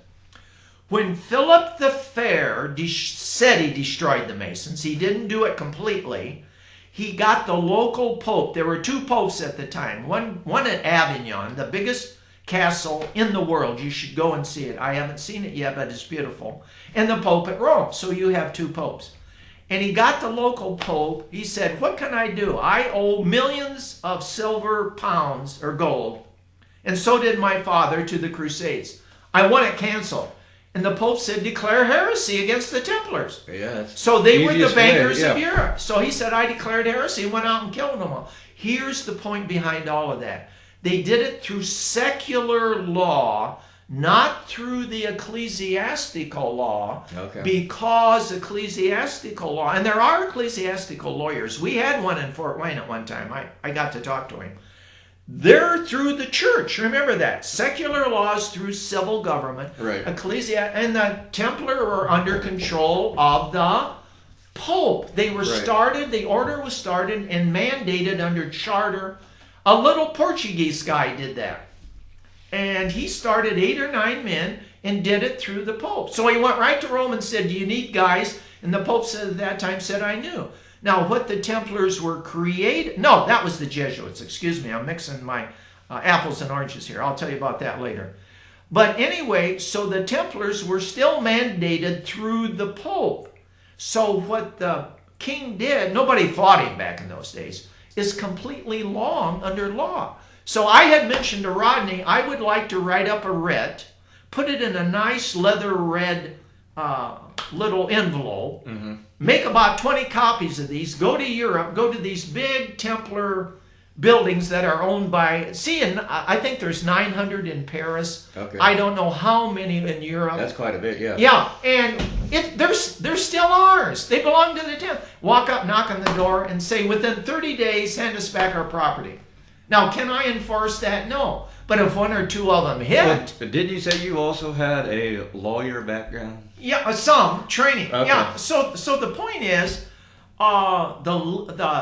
When Philip the Fair said he destroyed the Masons, he didn't do it completely. He got the local pope. There were 2 popes at the time. One at Avignon, the biggest castle in the world. You should go and see it. I haven't seen it yet, but it's beautiful. And the pope at Rome. So you have 2 popes. And he got the local pope. He said, what can I do? I owe millions of silver pounds or gold. And so did my father to the Crusades. I want it canceled. And the pope said, declare heresy against the Templars. Yeah, so they were the bankers of Europe. So he said, I declared heresy and went out and killed them all. Here's the point behind all of that. They did it through secular law, not through the ecclesiastical law, because ecclesiastical law, and there are ecclesiastical lawyers. We had one in Fort Wayne at one time. I got to talk to him. They're through the church. Remember that. Secular laws through civil government. Right. And the Templar were under control of the Pope. They were started, the order was started and mandated under charter. A little Portuguese guy did that. And he started 8 or 9 men and did it through the Pope. So he went right to Rome and said, do you need guys? And the Pope said at that time, said, I knew. Now, what the Templars were created... No, that was the Jesuits. Excuse me, I'm mixing my apples and oranges here. I'll tell you about that later. But anyway, so the Templars were still mandated through the Pope. So what the king did, nobody fought him back in those days, is completely wrong under law. So I had mentioned to Rodney, I would like to write up a writ, put it in a nice leather red little envelope, make about 20 copies of these, go to Europe, go to these big Templar buildings that are owned by, and I think there's 900 in Paris. Okay. I don't know how many in Europe. That's quite a bit, yeah. Yeah, and they're still ours. They belong to the Templar. Walk up, knock on the door, and say, within 30 days, hand us back our property. Now, can I enforce that? No. But if 1 or 2 of them hit... But didn't you say you also had a lawyer background? Yeah, some training. Okay. Yeah, so the point is,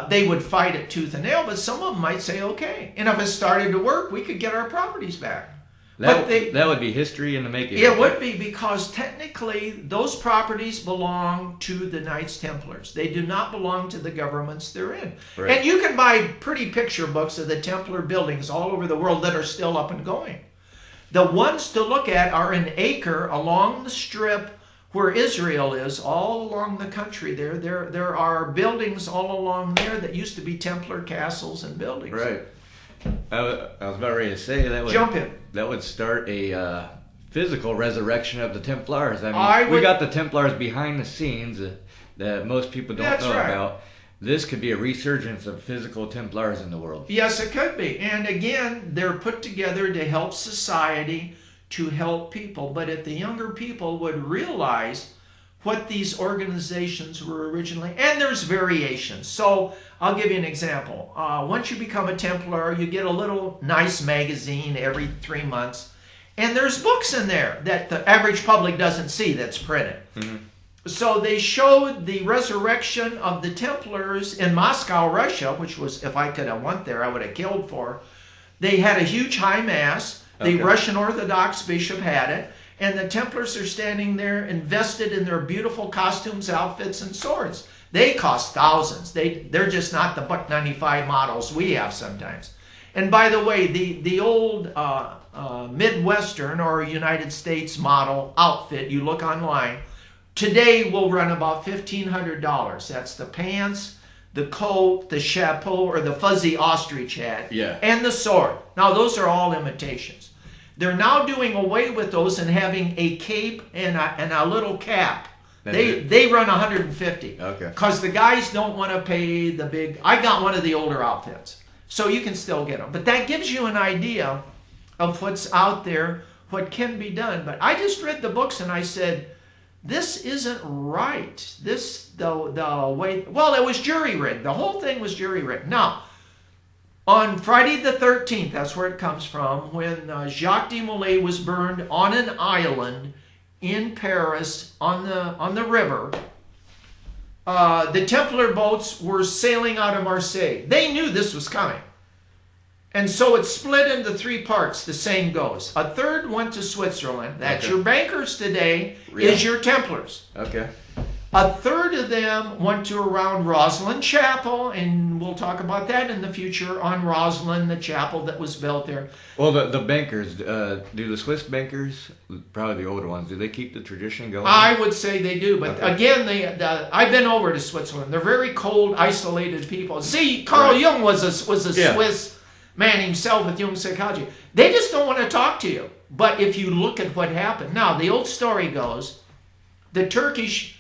they would fight it tooth and nail, but some of them might say, okay. And if it started to work, we could get our properties back. That would be history in the making. It would be, because technically those properties belong to the Knights Templars. They do not belong to the governments they're in. Right. And you can buy pretty picture books of the Templar buildings all over the world that are still up and going. The ones to look at are in Acre along the strip where Israel is, all along the country there. There are buildings all along there that used to be Templar castles and buildings. Right. I was about ready to say that would Jump in. That would start a physical resurrection of the Templars. I mean, we got the Templars behind the scenes that most people don't know about. This could be a resurgence of physical Templars in the world. Yes, it could be. And again, they're put together to help society, to help people. But if the younger people would realize what these organizations were originally, and there's variations. So I'll give you an example. Once you become a Templar, you get a little nice magazine every 3 months. And there's books in there that the average public doesn't see that's printed. Mm-hmm. So they showed the resurrection of the Templars in Moscow, Russia, which was, if I could have went there, I would have killed for. They had a huge high mass. The Russian Orthodox bishop had it. And the Templars are standing there invested in their beautiful costumes, outfits, and swords. They cost thousands. They're just not the $1.95 models we have sometimes. And by the way, the old Midwestern or United States model outfit, you look online, today will run about $1,500. That's the pants, the coat, the chapeau, or the fuzzy ostrich hat, and the sword. Now, those are all imitations. They're now doing away with those and having a cape and a little cap. They run $150. Okay. Because the guys don't want to pay the big. I got one of the older outfits, so you can still get them. But that gives you an idea of what's out there, what can be done. But I just read the books and I said, this isn't right. The way. Well, it was jury rigged. The whole thing was jury rigged. Now, on Friday the 13th, that's where it comes from, when Jacques de Molay was burned on an island in Paris on the river, the Templar boats were sailing out of Marseille. They knew this was coming. And so it's split into 3 parts. The saying goes. A third went to Switzerland. That's your bankers today, is your Templars. Okay. A third of them went to around Rosslyn Chapel, and we'll talk about that in the future on Rosslyn, the chapel that was built there. Well, the bankers, do the Swiss bankers, probably the older ones, do they keep the tradition going? I would say they do, but again, I've been over to Switzerland. They're very cold, isolated people. See, Carl Jung was a Swiss man himself with Jung psychology. They just don't want to talk to you. But if you look at what happened, now the old story goes, the Turkish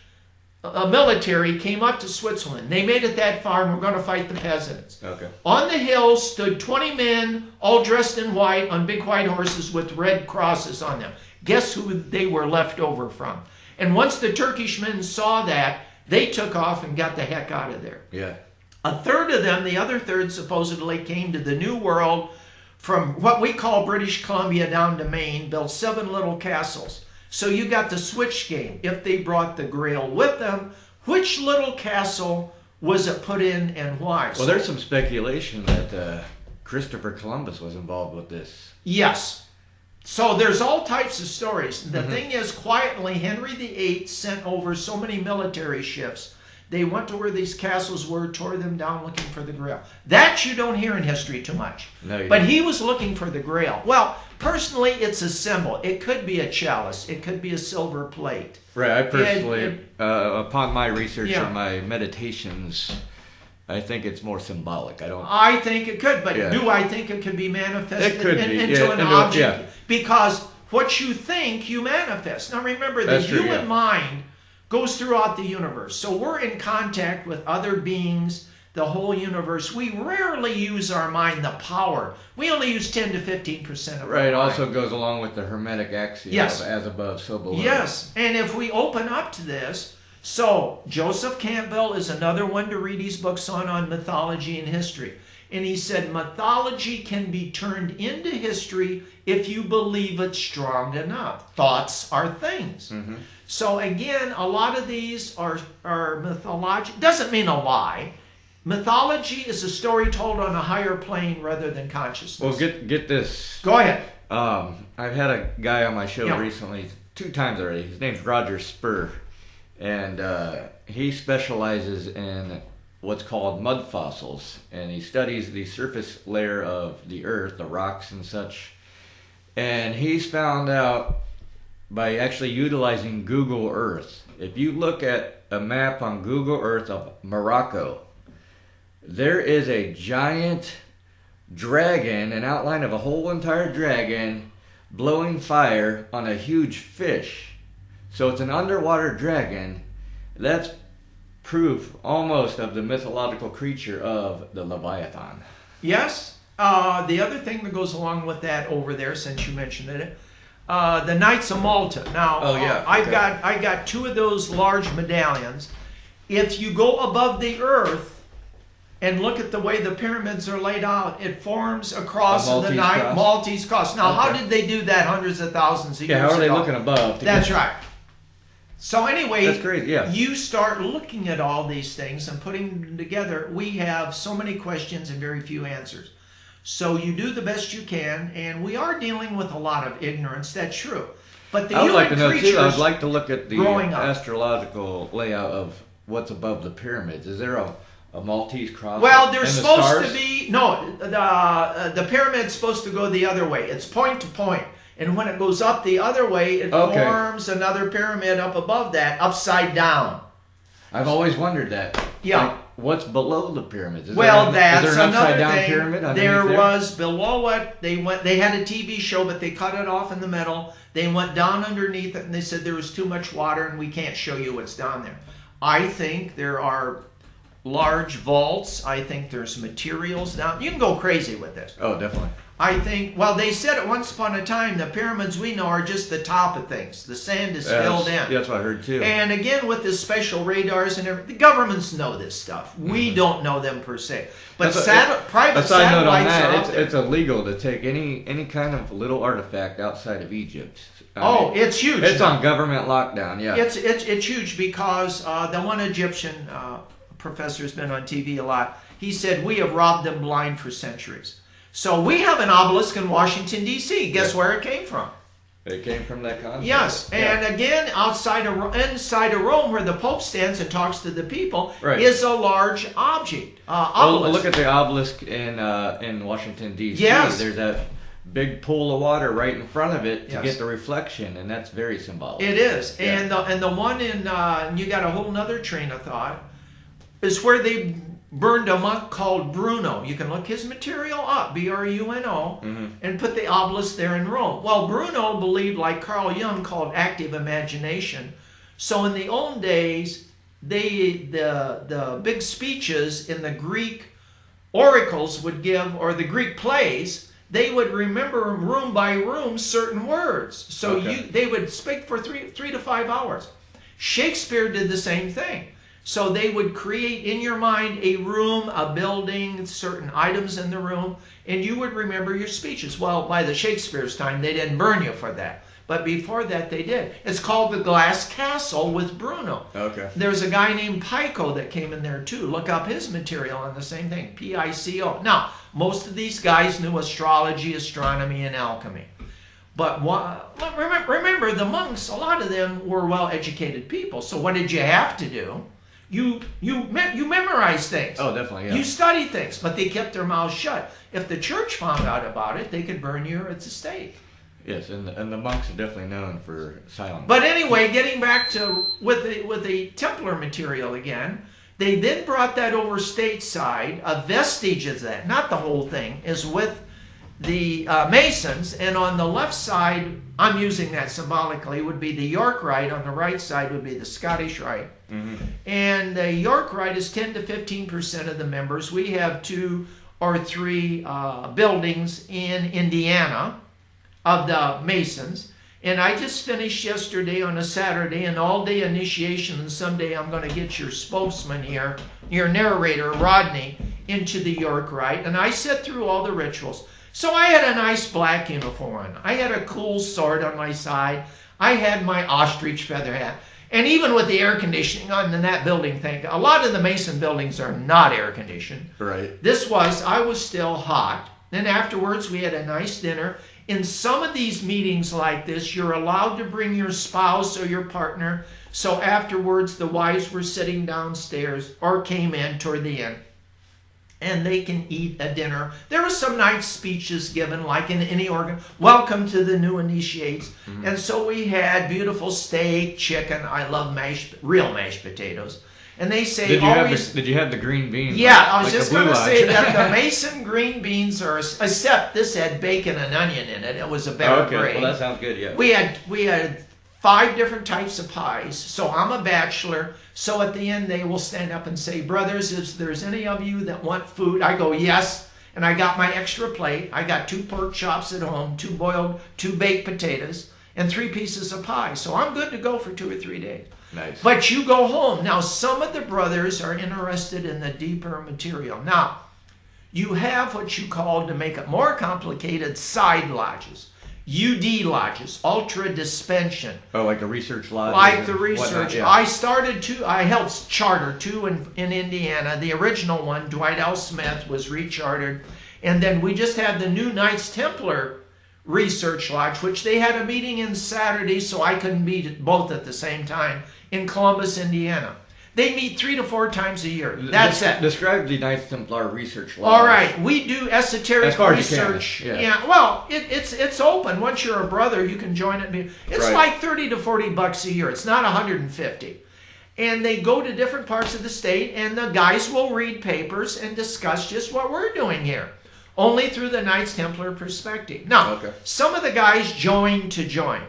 military came up to Switzerland. They made it that far and were going to fight the peasants. Okay. On the hill stood 20 men, all dressed in white, on big white horses with red crosses on them. Guess who they were left over from? And once the Turkish men saw that, they took off and got the heck out of there. Yeah. A third of them, the other third supposedly came to the New World from what we call British Columbia down to Maine, built 7 little castles. So you got the switch game. If they brought the Grail with them, which little castle was it put in and why? Well, there's some speculation that Christopher Columbus was involved with this. Yes. So there's all types of stories. The thing is, quietly, Henry VIII sent over so many military ships. They went to where these castles were, tore them down looking for the Grail. That you don't hear in history too much. No, but he was looking for the Grail. Well, personally, it's a symbol. It could be a chalice. It could be a silver plate. Right. I personally, upon my research and my meditations, I think it's more symbolic. I think it could, but do I think it could be manifested into an object? Yeah. Because what you think, you manifest. Now remember, the human mind goes throughout the universe. So we're in contact with other beings, the whole universe. We rarely use our mind, the power. We only use 10 to 15% of our mind. Right, also goes along with the Hermetic axiom of as above, so below. Yes, and if we open up to this, so Joseph Campbell is another one to read his books on mythology and history. And he said mythology can be turned into history if you believe it's strong enough. Thoughts are things. Mm-hmm. So again, a lot of these are mythology. Doesn't mean a lie. Mythology is a story told on a higher plane rather than consciousness. Well, get this. Go ahead. I've had a guy on my show recently, 2 times already. His name's Roger Spur. And he specializes in what's called mud fossils. And he studies the surface layer of the earth, the rocks and such. And he's found out by actually utilizing Google Earth. If you look at a map on Google Earth of Morocco, there is a giant dragon, an outline of a whole entire dragon, blowing fire on a huge fish. So it's an underwater dragon. That's proof almost of the mythological creature of the Leviathan. Yes. The other thing that goes along with that over there, since you mentioned it, the Knights of Malta. Now, I got 2 of those large medallions. If you go above the earth and look at the way the pyramids are laid out, it forms a cross in the night, Maltese cross. Now, how did they do that hundreds of thousands of years ago? Yeah, how are they looking above? That's right. So anyway, that's great, yeah. You start looking at all these things and putting them together. We have so many questions and very few answers. So you do the best you can, and we are dealing with a lot of ignorance. That's true. But the I would human like to know too. I would like to look at the astrological layout of what's above the pyramids. Is there a Maltese cross? Well, there's supposed to be the pyramid's supposed to go the other way. It's point to point, and when it goes up the other way, it forms another pyramid up above that, upside down. I've always wondered that. Yeah. Like, what's below the pyramids? That's another upside down thing. Pyramid There was below it. They had a TV show, but they cut it off in the middle. They went down underneath it, and they said there was too much water, and we can't show you what's down there. I think there are large vaults. I think there's materials down. You can go crazy with this. Oh, definitely. I think, well, they said it once upon a time, the pyramids we know are just the top of things. The sand is filled in. That's what I heard too. And again, with the special radars and everything, the governments know this stuff. We don't know them per se. But private satellites are out there. It's illegal to take any kind of little artifact outside of Egypt. It's huge. It's on government lockdown, yeah. It's huge because the one Egyptian professor has been on TV a lot. He said, we have robbed them blind for centuries. So we have an obelisk in Washington, D.C. Guess where it came from? It came from that concept. Yes, and again, inside of Rome, where the Pope stands and talks to the people, is a large object. Well, look at the obelisk in Washington, D.C. Yes. There's that big pool of water right in front of it to get the reflection, and that's very symbolic. It is, and the one in you got a whole nother train of thought is where they burned a monk called Bruno. You can look his material up, Bruno, and put the obelisk there in Rome. Well, Bruno believed, like Carl Jung called active imagination. So in the old days, the big speeches in the Greek oracles would give, or the Greek plays, they would remember room by room certain words. So they would speak for 3 to 5 hours. Shakespeare did the same thing. So they would create in your mind a room, a building, certain items in the room, and you would remember your speeches. Well, by the Shakespeare's time, they didn't burn you for that. But before that, they did. It's called the Glass Castle with Bruno. Okay. There's a guy named Pico that came in there too. Look up his material on the same thing, Pico. Now, most of these guys knew astrology, astronomy, and alchemy. But remember, the monks, a lot of them were well-educated people. So what did you have to do? You memorize things. Oh, definitely, yeah. You study things, but they kept their mouths shut. If the church found out about it, they could burn you at the stake. Yes, and the monks are definitely known for silence. But anyway, getting back to with the Templar material again, they then brought that over stateside. A vestige of that, not the whole thing, is with the Masons, and on the left side, I'm using that symbolically, would be the York Rite. On the right side would be the Scottish Rite. And the York Rite is 10 to 15% of the members. We have 2 or 3 buildings in Indiana of the Masons. And I just finished yesterday on a Saturday an all-day initiation, and someday I'm going to get your spokesman here, your narrator, Rodney, into the York Rite. And I sat through all the rituals. So I had a nice black uniform on. I had a cool sword on my side. I had my ostrich feather hat. And even with the air conditioning on in that building, a lot of the Mason buildings are not air conditioned. Right. I was still hot. Then afterwards we had a nice dinner. In some of these meetings like this, you're allowed to bring your spouse or your partner. So afterwards the wives were sitting downstairs or came in toward the end. And they can eat a dinner. There were some nice speeches given, like in any organ. Welcome to the new initiates. And so we had beautiful steak, chicken. I love real mashed potatoes. And they say Did you have the green beans? Yeah, I was like just going to say that the Mason green beans are, except this had bacon and onion in it. It was a better grade. Well, that sounds good, yeah. We had 5 different types of pies. So I'm a bachelor. So at the end, they will stand up and say, brothers, if there's any of you that want food, I go, yes. And I got my extra plate. I got 2 pork chops at home, 2 baked potatoes, and 3 pieces of pie. So I'm good to go for 2 or 3 days. Nice. But you go home. Now, some of the brothers are interested in the deeper material. Now, you have what you call, to make it more complicated, side lodges. UD lodges, ultra dispension. Oh, like the research lodge? Like the research. Yeah. I helped charter 2 in Indiana. The original one, Dwight L. Smith, was rechartered. And then we just had the new Knights Templar Research Lodge, which they had a meeting in Saturday, so I couldn't meet both at the same time, in Columbus, Indiana. They meet 3 to 4 times a year. That's it. Describe the Knights Templar Research Lodge. All right, we do esoteric as far research. As you can. Yeah. Well, it's open. Once you're a brother, you can join it. It's like $30 to $40 a year. It's not $150. And they go to different parts of the state, and the guys will read papers and discuss just what we're doing here, only through the Knights Templar perspective. Now, some of the guys join to join.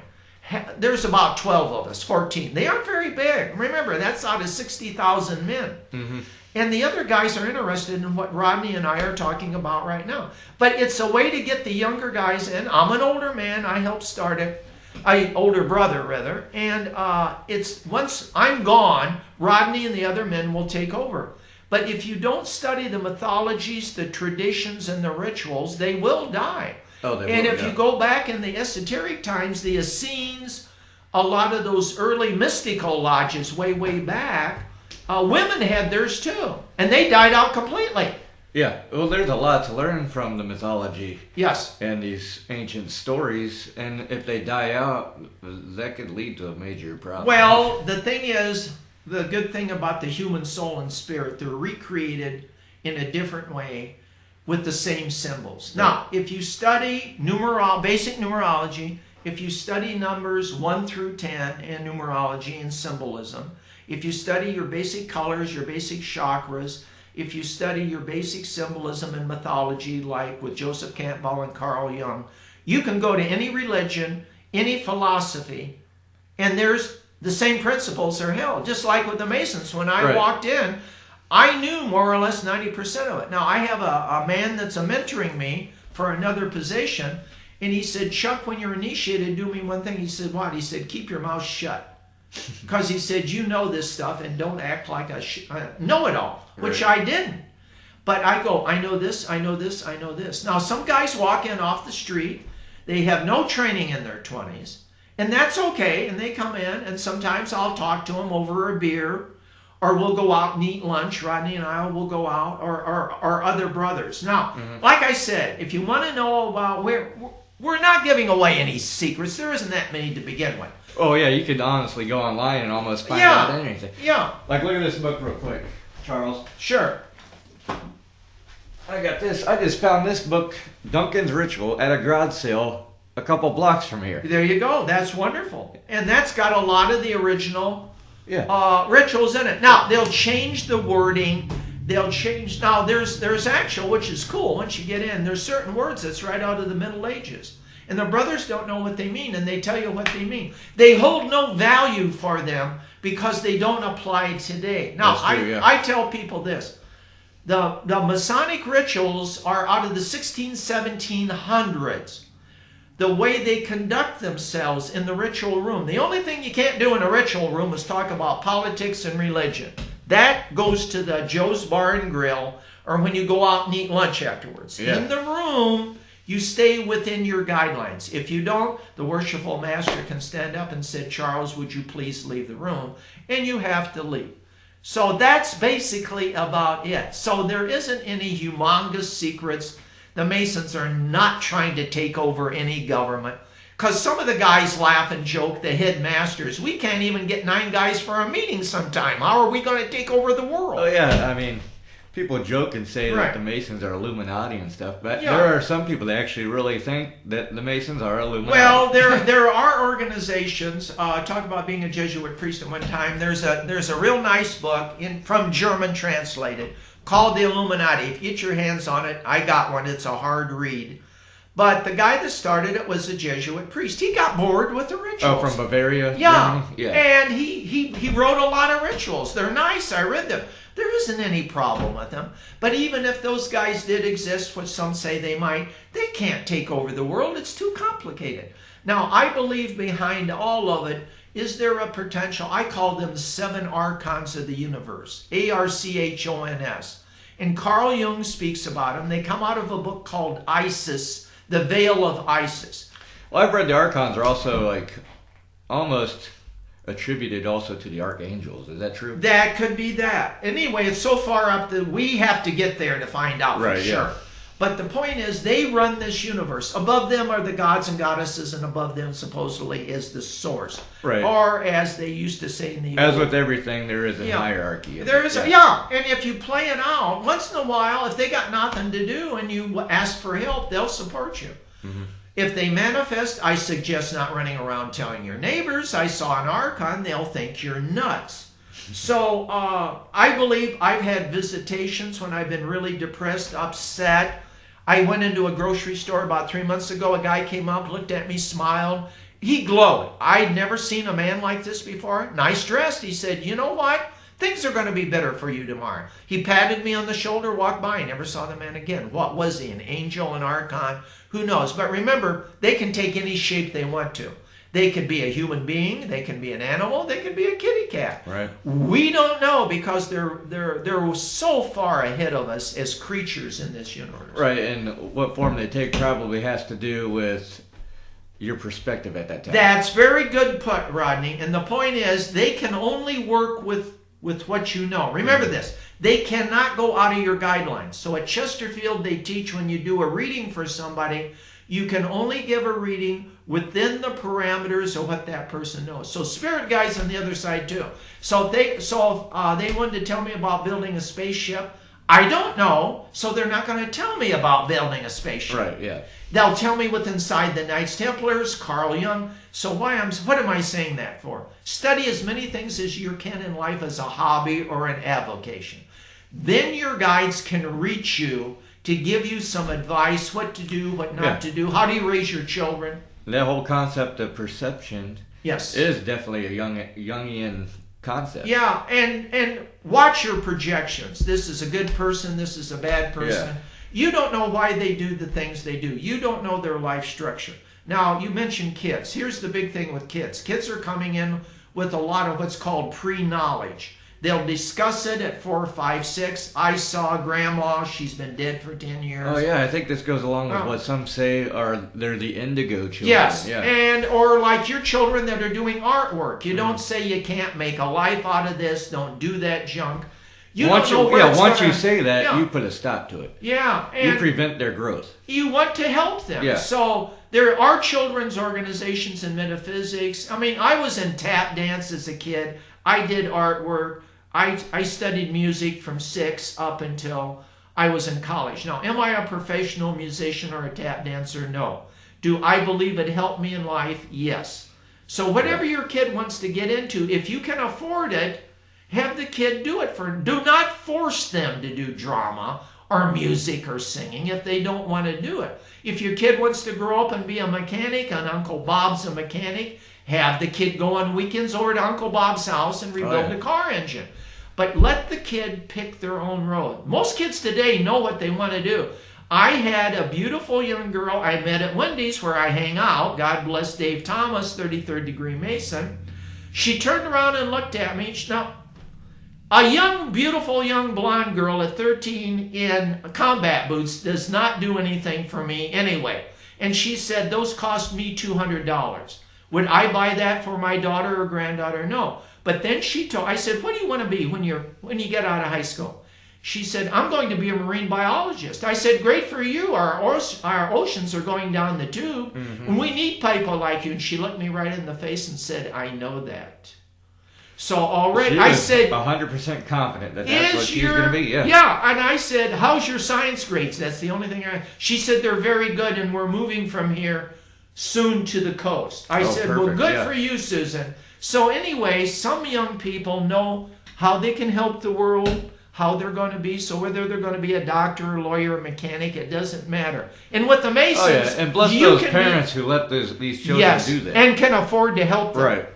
There's about 12 of us, 14. They aren't very big. Remember, that's out of 60,000 men. Mm-hmm. And the other guys are interested in what Rodney and I are talking about right now. But it's a way to get the younger guys in. I'm an older man. I helped start it. Older brother, rather. And it's once I'm gone, Rodney and the other men will take over. But if you don't study the mythologies, the traditions, and the rituals, they will die. And if you go back in the esoteric times, the Essenes, a lot of those early mystical lodges way back, women had theirs too. And they died out completely. Yeah, well, there's a lot to learn from the mythology. Yes. And these ancient stories. And if they die out, that could lead to a major problem. Well, the thing is, the good thing about the human soul and spirit, they're recreated in a different way, with the same symbols. Now, if you study basic numerology, if you study numbers 1 through 10 in numerology and symbolism, if you study your basic colors, your basic chakras, if you study your basic symbolism and mythology, like with Joseph Campbell and Carl Jung, you can go to any religion, any philosophy, and there's the same principles are held. Just like with the Masons, when I walked in, I knew more or less 90% of it. Now, I have a man that's mentoring me for another position, and he said, Chuck, when you're initiated, do me one thing. He said, what? He said, keep your mouth shut. Because he said, you know this stuff, and don't act like a know-it-all, which I didn't. But I go, I know this, I know this, I know this. Now, some guys walk in off the street. They have no training in their 20s, and that's okay, and they come in, and sometimes I'll talk to them over a beer, or we'll go out and eat lunch. Rodney and I will go out, or other brothers. Now, like I said, if you want to know about we're not giving away any secrets. There isn't that many to begin with. Oh, yeah, you could honestly go online and almost find out anything. Yeah. Like, look at this book real quick, Charles. Sure. I got this. I just found this book, Duncan's Ritual, at a garage sale a couple blocks from here. There you go. That's wonderful. And that's got a lot of the original rituals in it. Now, they'll change the wording. They'll change. Now, there's actual, which is cool. Once you get in, there's certain words that's right out of the Middle Ages. And the brothers don't know what they mean, and they tell you what they mean. They hold no value for them because they don't apply today. Now, I tell people this. The Masonic rituals are out of the 1700s. The way they conduct themselves in the ritual room. The only thing you can't do in a ritual room is talk about politics and religion. That goes to the Joe's Bar and Grill, or when you go out and eat lunch afterwards. Yeah. In the room, you stay within your guidelines. If you don't, the worshipful master can stand up and say, Charles, would you please leave the room? And you have to leave. So that's basically about it. So there isn't any humongous secrets. The Masons are not trying to take over any government. Because some of the guys laugh and joke, the headmasters, we can't even get 9 guys for a meeting sometime. How are we going to take over the world? Oh, yeah, I mean, people joke and say Right. that the Masons are Illuminati and stuff, but Yeah. there are some people that actually really think that the Masons are Illuminati. Well, there are organizations. Talk about being a Jesuit priest at one time. There's a real nice book from German translated called the Illuminati. If you get your hands on it, I got one. It's a hard read. But the guy that started it was a Jesuit priest. He got bored with the rituals. Oh, from Bavaria? Yeah. Germany? Yeah. And he wrote a lot of rituals. They're nice. I read them. There isn't any problem with them. But even if those guys did exist, which some say they might, they can't take over the world. It's too complicated. Now, I believe behind all of it, is there a potential? I call them 7 archons of the universe. Archons. And Carl Jung speaks about them. They come out of a book called Isis, the Veil of Isis. Well, I've read the Archons are also like almost attributed also to the archangels. Is that true? That could be that. Anyway, it's so far up that we have to get there to find out for sure. Yeah. But the point is, they run this universe. Above them are the gods and goddesses, and above them supposedly is the source. Right. Or as they used to say in the As with everything, there is a Yeah. hierarchy. There is and if you play it out, once in a while, if they got nothing to do and you ask for help, they'll support you. Mm-hmm. If they manifest, I suggest not running around telling your neighbors, I saw an archon, they'll think you're nuts. So I believe I've had visitations when I've been really depressed, upset. I went into a grocery store about 3 months ago. A guy came up, looked at me, smiled. He glowed. I'd never seen a man like this before. Nice dressed. He said, you know what? Things are going to be better for you tomorrow. He patted me on the shoulder, walked by. I never saw the man again. What was he? An angel, an archon? Who knows? But remember, they can take any shape they want to. They could be a human being. They can be an animal. They could be a kitty cat. Right. We don't know because they're so far ahead of us as creatures in this universe. Right, and what form they take probably has to do with your perspective at that time. That's very good put, Rodney. And the point is, they can only work with what you know. Remember this. They cannot go out of your guidelines. So at Chesterfield, they teach when you do a reading for somebody, you can only give a reading within the parameters of what that person knows. So spirit guides on the other side too. So if they wanted to tell me about building a spaceship, I don't know, so they're not going to tell me about building a spaceship. Right, yeah. They'll tell me what's inside the Knights Templars, Carl Jung. So what am I saying that for? Study as many things as you can in life as a hobby or an avocation. Then your guides can reach you to give you some advice, what to do, what not to do. How do you raise your children? That whole concept of perception Yes. is definitely a Jungian concept. Yeah, and watch your projections. This is a good person, this is a bad person. Yeah. You don't know why they do the things they do. You don't know their life structure. Now, you mentioned kids. Here's the big thing with kids. Kids are coming in with a lot of what's called pre-knowledge. They'll discuss it at 4, 5, 6. I saw grandma. She's been dead for 10 years. Oh, yeah, I think this goes along with what some say they're the indigo children. Yes, Yeah. and or like your children that are doing artwork. You don't say you can't make a life out of this. Don't do that junk. You once don't know where it's once gonna- you say that, Yeah. you put a stop to it. Yeah, You and prevent their growth. you want to help them. Yeah. So there are children's organizations in metaphysics. I mean, I was in tap dance as a kid. I did artwork. I studied music from 6 up until I was in college. Now, am I a professional musician or a tap dancer? No. Do I believe it helped me in life? Yes. So whatever your kid wants to get into, if you can afford it, have the kid do it do not force them to do drama or music or singing if they don't want to do it. If your kid wants to grow up and be a mechanic and Uncle Bob's a mechanic, have the kid go on weekends over to Uncle Bob's house and rebuild a car engine. But let the kid pick their own road. Most kids today know what they want to do. I had a beautiful young girl I met at Wendy's where I hang out. God bless Dave Thomas, 33rd degree Mason. She turned around and looked at me. Now, a young, beautiful young blonde girl at 13 in combat boots does not do anything for me anyway. And she said, those cost me $200. Would I buy that for my daughter or granddaughter? No. But then I said, what do you want to be when you get out of high school? She said, I'm going to be a marine biologist. I said, great for you. Our oceans are going down the tube. And we need people like you. And she looked me right in the face and said, I know that. So already, She I was said, 100% confident that that's what is she's going to be. Yeah. yeah, and I said, how's your science grades? That's the only thing she said, they're very good, and we're moving from here soon to the coast. I said, perfect, well, good yeah. for you, Susan. So anyway, some young people know how they can help the world, how they're going to be. So whether they're going to be a doctor, a lawyer, a mechanic, it doesn't matter. And with the Masons, Oh, yeah. And bless those parents who let these children do that. And can afford to help them. Right.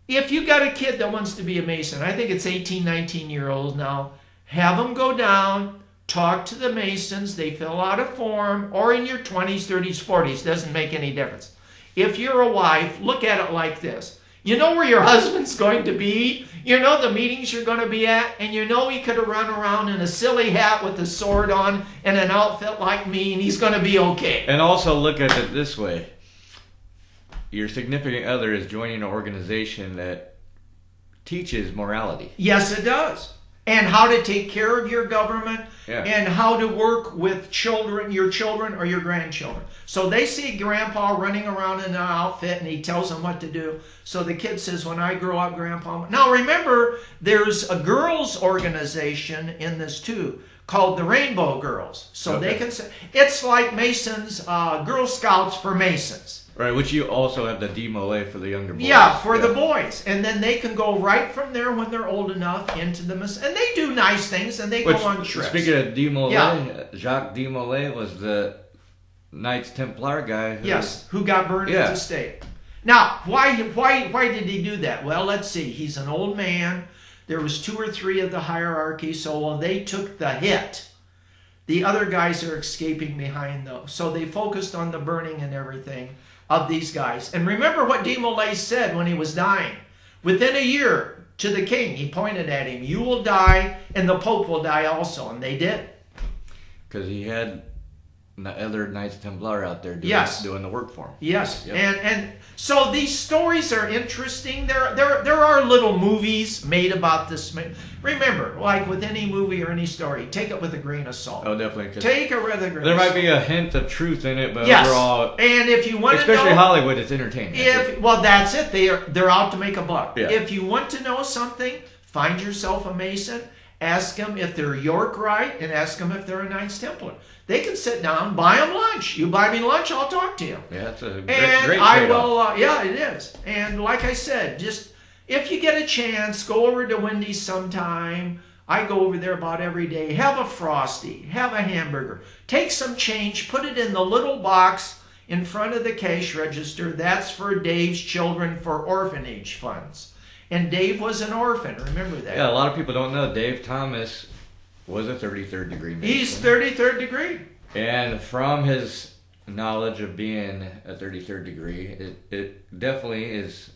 If you got a kid that wants to be a Mason, I think it's 18, 19-year-olds now, have them go down, talk to the Masons, they fill out a form, or in your 20s, 30s, 40s, doesn't make any difference. If you're a wife, look at it like this. You know where your husband's going to be, you know the meetings you're going to be at, and you know he could have run around in a silly hat with a sword on and an outfit like me, and he's going to be okay. And also look at it this way. Your significant other is joining an organization that teaches morality. Yes, it does. And how to take care of your government, Yeah. and how to work with children, your children or your grandchildren. So they see Grandpa running around in an outfit and he tells them what to do. So the kid says, when I grow up, Grandpa... Now remember, there's a girls' organization in this too, called the Rainbow Girls. So they can say, it's like Masons, Girl Scouts for Masons. Right, which you also have the DMOA for the younger boys. Yeah, for the boys. And then they can go right from there when they're old enough into the... And they do nice things and they go on trips. Speaking of DMOA, Jacques DMOA was the Knights Templar guy. Who got burned at the stake. Now, why did he do that? Well, let's see. He's an old man. There was 2 or 3 of the hierarchy, so while they took the hit, the other guys are escaping behind those. So they focused on the burning and everything of these guys. And remember what de Molay said when he was dying. Within a year, to the king, he pointed at him, you will die and the Pope will die also. And they did. Because he had the other Knights Templar out there doing the work for him. Yes. Yep. And so these stories are interesting. There are little movies made about this. Remember, like with any movie or any story, take it with a grain of salt. Oh, definitely. Take it with a grain of salt. There might be a hint of truth in it, but yes. overall... And if you want to know... Especially Hollywood, it's entertaining. Well, that's it. They're out to make a buck. Yeah. If you want to know something, find yourself a Mason, ask them if they're York Rite, and ask them if they're a Knights Templar. They can sit down, buy them lunch. You buy me lunch, I'll talk to you. Yeah, that's a great trade-off. Yeah, it is. And like I said, just if you get a chance, go over to Wendy's sometime. I go over there about every day. Have a Frosty. Have a hamburger. Take some change. Put it in the little box in front of the cash register. That's for Dave's children for orphanage funds. And Dave was an orphan. Remember that. Yeah, a lot of people don't know Dave Thomas was a 33rd degree Mason. He's 33rd degree. And from his knowledge of being a 33rd degree, it definitely is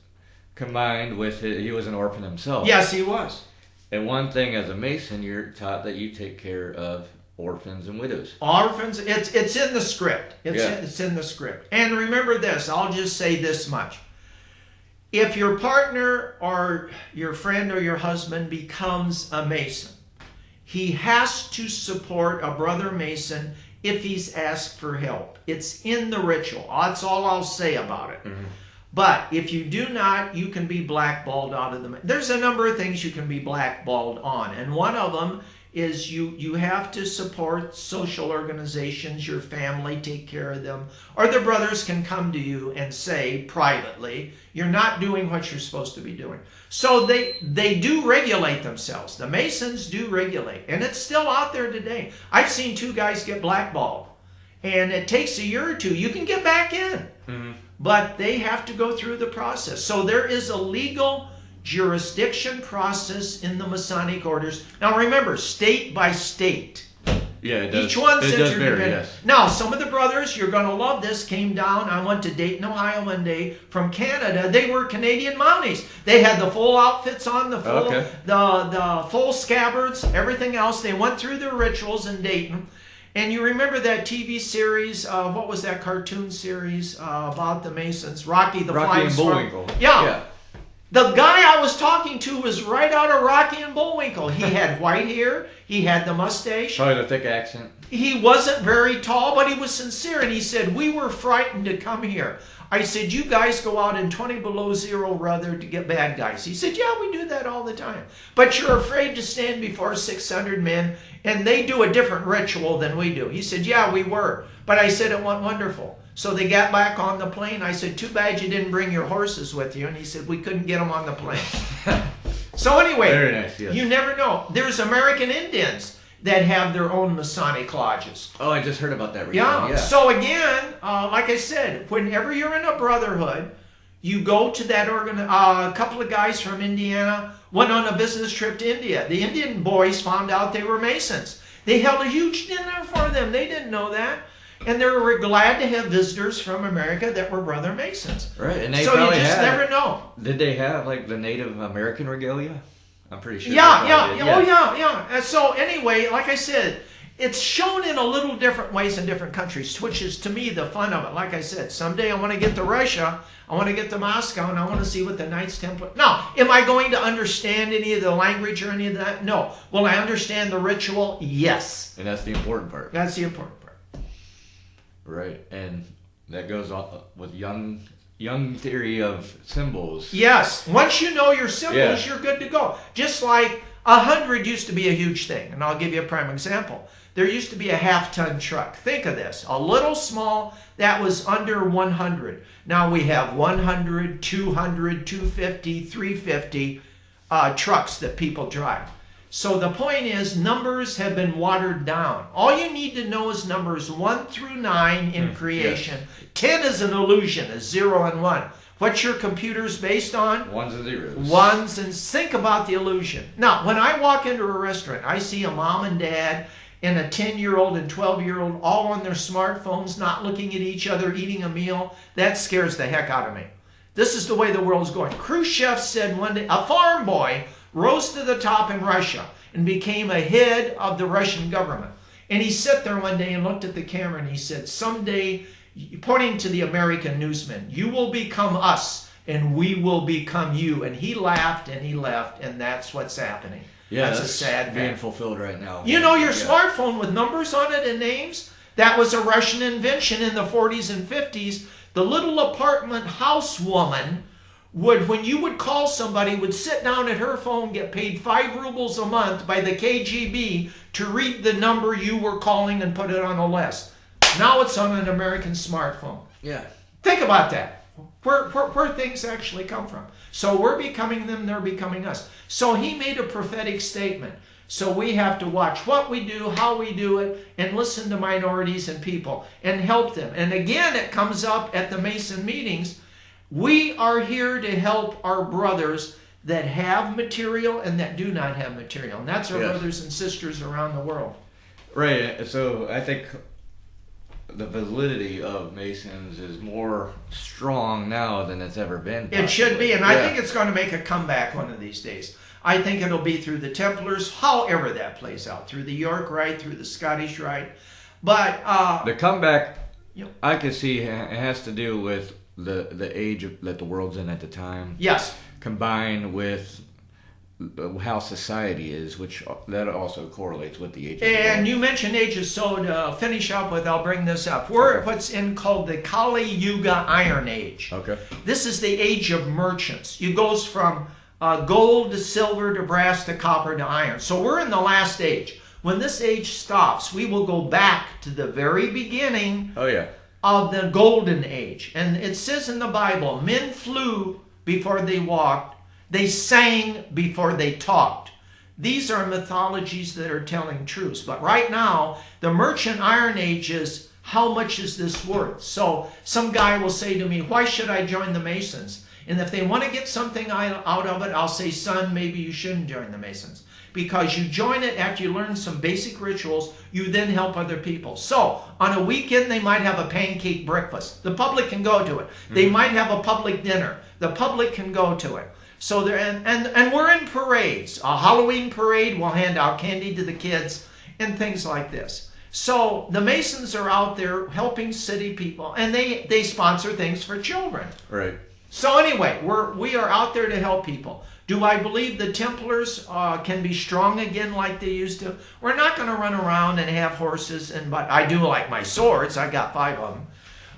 combined with he was an orphan himself. Yes, he was. And one thing as a Mason, you're taught that you take care of orphans and widows. Orphans, it's in the script. It's in the script. And remember this, I'll just say this much. If your partner or your friend or your husband becomes a Mason, he has to support a brother Mason if he's asked for help. It's in the ritual. That's all I'll say about it. Mm-hmm. But if you do not, you can be blackballed out of the... There's a number of things you can be blackballed on. And one of them is you have to support social organizations, your family, take care of them. Or the brothers can come to you and say privately, you're not doing what you're supposed to be doing. So they do regulate themselves. The Masons do regulate. And it's still out there today. I've seen 2 guys get blackballed. And it takes a year or 2. You can get back in. Mm-hmm. But they have to go through the process. So there is a legal jurisdiction process in the Masonic orders. Now remember, state by state. Yeah, it does. Each one's interdependent. Vary, yes. Now, some of the brothers, you're going to love this, came down. I went to Dayton, Ohio one day from Canada. They were Canadian Mounties. They had the full outfits on, the full scabbards, everything else. They went through their rituals in Dayton. And you remember that TV series, what was that cartoon series about the Masons? Rocky and Bullwinkle. Yeah. The guy I was talking to was right out of Rocky and Bullwinkle. He had white hair. He had the mustache. Probably the thick accent. He wasn't very tall, but he was sincere. And he said, we were frightened to come here. I said, you guys go out in 20 below zero weather to get bad guys. He said, yeah, we do that all the time. But you're afraid to stand before 600 men, and they do a different ritual than we do. He said, yeah, we were. But I said, it went wonderful. So they got back on the plane. I said, too bad you didn't bring your horses with you. And he said, we couldn't get them on the plane. So anyway, very nice, yes. You never know. There's American Indians that have their own Masonic lodges. Oh, I just heard about that recently. Yeah. So again, like I said, whenever you're in a brotherhood, you go to that a couple of guys from Indiana went on a business trip to India. The Indian boys found out they were Masons. They held a huge dinner for them. They didn't know that. And they were glad to have visitors from America that were brother Masons. Right. And they so you just never know. Did they have like the Native American regalia? I'm pretty sure. Yeah. And so anyway, like I said, it's shown in a little different ways in different countries, which is to me the fun of it. Like I said, someday I want to get to Russia, I want to get to Moscow, and I want to see what the Knights Templar. Now, am I going to understand any of the language or any of that? No. Will I understand the ritual? Yes. And that's the important part. That's the important part. Right, and that goes on with Jung theory of symbols. Yes, once you know your symbols, you're good to go. Just like 100 used to be a huge thing, and I'll give you a prime example. There used to be a half-ton truck. Think of this, a little small that was under 100. Now we have 100, 200, 250, 350 trucks that people drive. So the point is, numbers have been watered down. All you need to know is numbers 1 through 9 in creation. Yes. 10 is an illusion, is 0 and 1. What's your computer's based on? Ones and zeros. Ones, and think about the illusion. Now, when I walk into a restaurant, I see a mom and dad and a 10-year-old and 12-year-old all on their smartphones, not looking at each other, eating a meal. That scares the heck out of me. This is the way the world's going. Khrushchev said one day, a farm boy rose to the top in Russia and became a head of the Russian government. And he sat there one day and looked at the camera and he said, someday, pointing to the American newsmen, you will become us and we will become you. And he laughed and he left, and that's what's happening. Yeah, that's a sad being fact. fulfilled right now. You know, your smartphone with numbers on it and names, that was a Russian invention in the 40s and 50s. The little apartment house woman would, when you would call somebody, would sit down at her phone, get paid 5 rubles a month by the KGB to read the number you were calling and put it on a list. Now it's on an American smartphone. Yeah. Think about that. Where things actually come from. So we're becoming them, they're becoming us. So he made a prophetic statement. So we have to watch what we do, how we do it, and listen to minorities and people and help them. And again, it comes up at the Mason meetings. We are here to help our brothers that have material and that do not have material. And that's our brothers and sisters around the world. Right. So I think the validity of Masons is more strong now than it's ever been. Possibly. It should be. And I think it's going to make a comeback one of these days. I think it'll be through the Templars, however that plays out. Through the York Rite, through the Scottish Rite. But the comeback, I can see it has to do with the age that the world's in at the time. Yes. Combined with how society is, which that also correlates with the age of the world. And world. you mentioned ages, so to finish up with, I'll bring this up. We're what's called the Kali Yuga Iron Age. Okay. This is the age of merchants. It goes from gold to silver to brass to copper to iron. So we're in the last age. When this age stops, we will go back to the very beginning of the golden age. And it says in the Bible, men flew before they walked. They sang before they talked. These are mythologies that are telling truths. But right now, the merchant iron age is, how much is this worth? So some guy will say to me, why should I join the Masons? And if they want to get something out of it, I'll say, son, maybe you shouldn't join the Masons. Because you join it after you learn some basic rituals, you then help other people. So on a weekend, they might have a pancake breakfast. The public can go to it. They might have a public dinner. The public can go to it. So they're and we're in parades. A Halloween parade, we'll hand out candy to the kids and things like this. So the Masons are out there helping city people, and they sponsor things for children. Right. So anyway, we are out there to help people. Do I believe the Templars can be strong again like they used to? We're not going to run around and have horses, but I do like my swords. I got 5 of them.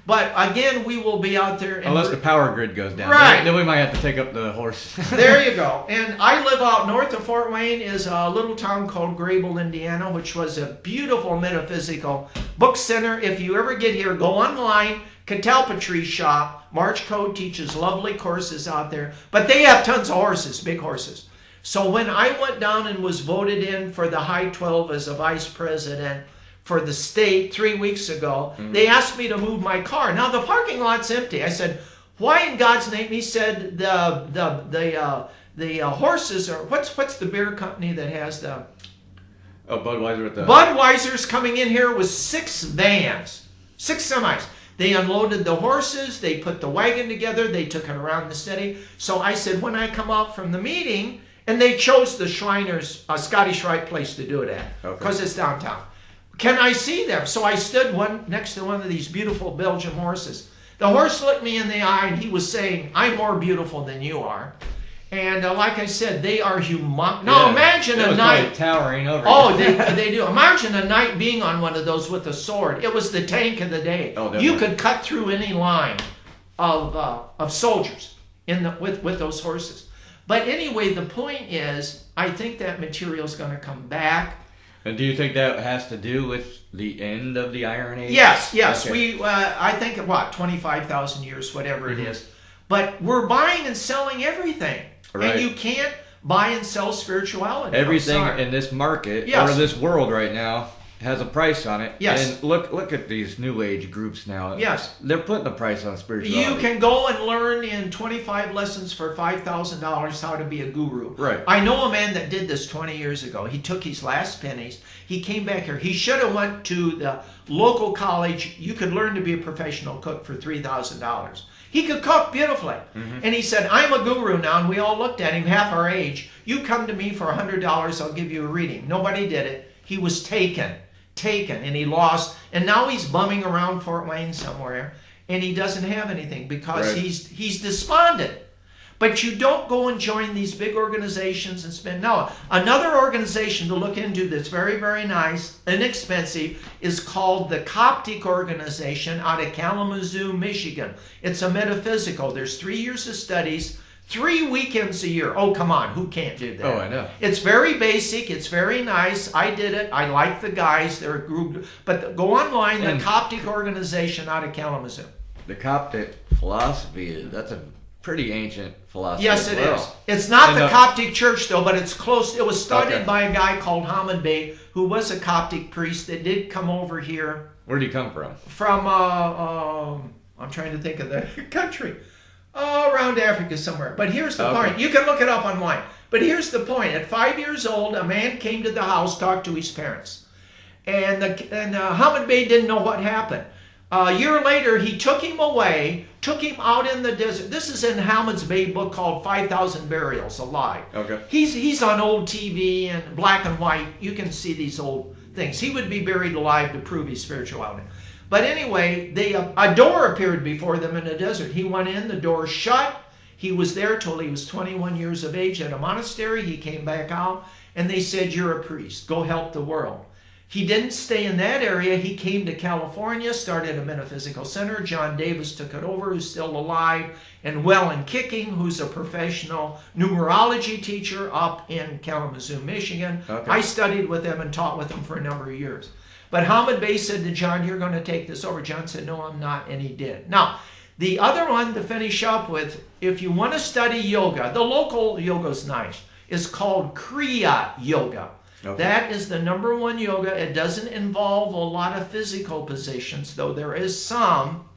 But again, we will be out there. Unless the power grid goes down. Right. Then we might have to take up the horse. There you go. And I live out north of Fort Wayne is a little town called Grable, Indiana, which was a beautiful metaphysical book center. If you ever get here, go online, Catalpatry Shop. March Code teaches lovely courses out there. But they have tons of horses, big horses. So when I went down and was voted in for the High 12 as a vice president for the state 3 weeks ago, they asked me to move my car. Now the parking lot's empty. I said, why in God's name? He said the horses are, what's the beer company that has the... Oh, Budweiser with the... Budweiser's coming in here with 6 vans, 6 semis. They unloaded the horses, they put the wagon together, they took it around the city. So I said, when I come out from the meeting, and they chose the Shriners, Scottish Rite place to do it at, because it's downtown. Can I see them? So I stood next to one of these beautiful Belgian horses. The horse looked me in the eye and he was saying, I'm more beautiful than you are. And like I said, they are humongous. Now imagine a knight towering over. Oh, they do. Imagine a knight being on one of those with a sword. It was the tank of the day. Oh, you could cut through any line of soldiers with those horses. But anyway, the point is, I think that material is going to come back. And do you think that has to do with the end of the Iron Age? Yes. Okay. I think, 25,000 years, whatever it is. But we're buying and selling everything. Right. And you can't buy and sell spirituality. Everything in this market, or this world right now, has a price on it. Yes. And look at these New Age groups now. Yes. They're putting a price on spirituality. You can go and learn in 25 lessons for $5,000 how to be a guru. Right. I know a man that did this 20 years ago. He took his last pennies. He came back here. He should have went to the local college. You could learn to be a professional cook for $3,000. He could cook beautifully. And he said, I'm a guru now. And we all looked at him, half our age. You come to me for $100, I'll give you a reading. Nobody did it. He was taken, and he lost. And now he's bumming around Fort Wayne somewhere. And he doesn't have anything because he's despondent. But you don't go and join these big organizations and spend. No, another organization to look into that's very, very nice, inexpensive, is called the Coptic Organization out of Kalamazoo, Michigan. It's a metaphysical. There's 3 years of studies, 3 weekends a year. Oh, come on, who can't do that? Oh, I know. It's very basic. It's very nice. I did it. I like the guys. They're a group. But go online, the Coptic Organization out of Kalamazoo. The Coptic philosophy, that's a pretty ancient philosophy. Yes, it is. It's not the Coptic Church, though, but it's close. It was started by a guy called Hamid Bey, who was a Coptic priest that did come over here. Where did he come from? From, I'm trying to think of the country. Around Africa somewhere. But here's the point. You can look it up online. But here's the point. At 5 years old, a man came to the house, talked to his parents. And Hamid Bey didn't know what happened. A year later, he took him away, took him out in the desert. This is in Hamid's Bey book called 5,000 Burials Alive. Okay. He's on old TV and black and white. You can see these old things. He would be buried alive to prove his spirituality. But anyway, a door appeared before them in the desert. He went in, the door shut. He was there till he was 21 years of age at a monastery. He came back out, and they said, you're a priest. Go help the world. He didn't stay in that area. He came to California, started a metaphysical center. John Davis took it over, who's still alive and well and kicking, who's a professional numerology teacher up in Kalamazoo, Michigan. Okay. I studied with him and taught with him for a number of years. But Hamid Bey said to John, you're going to take this over. John said, no, I'm not, and he did. Now, the other one to finish up with, if you want to study yoga, the local yoga's nice, is called Kriya Yoga. Okay. That is the #1 yoga. It doesn't involve a lot of physical positions, though there is some.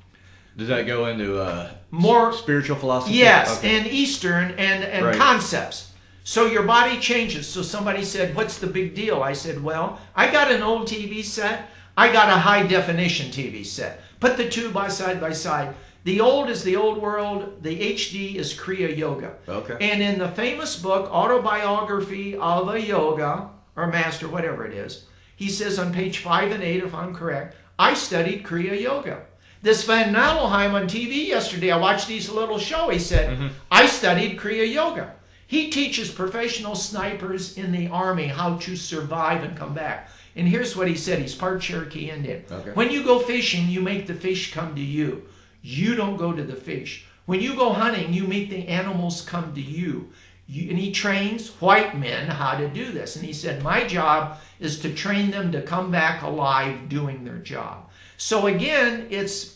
Does that go into more spiritual philosophy? Yes, and Eastern and concepts. So your body changes. So somebody said, what's the big deal? I said, well, I got an old TV set. I got a high definition TV set. Put the two side by side. The old is the old world. The HD is Kriya Yoga. Okay. And in the famous book, Autobiography of a Yoga, or Master, whatever it is, he says on page 5 and 8, if I'm correct, I studied Kriya Yoga. This Van Nadelheim on TV yesterday, I watched his little show. He said, I studied Kriya Yoga. He teaches professional snipers in the Army how to survive and come back. And here's what he said. He's part Cherokee Indian. Okay. When you go fishing, you make the fish come to you. You don't go to the fish. When you go hunting, you make the animals come to you. And he trains white men how to do this. And he said, my job is to train them to come back alive doing their job. So again, it's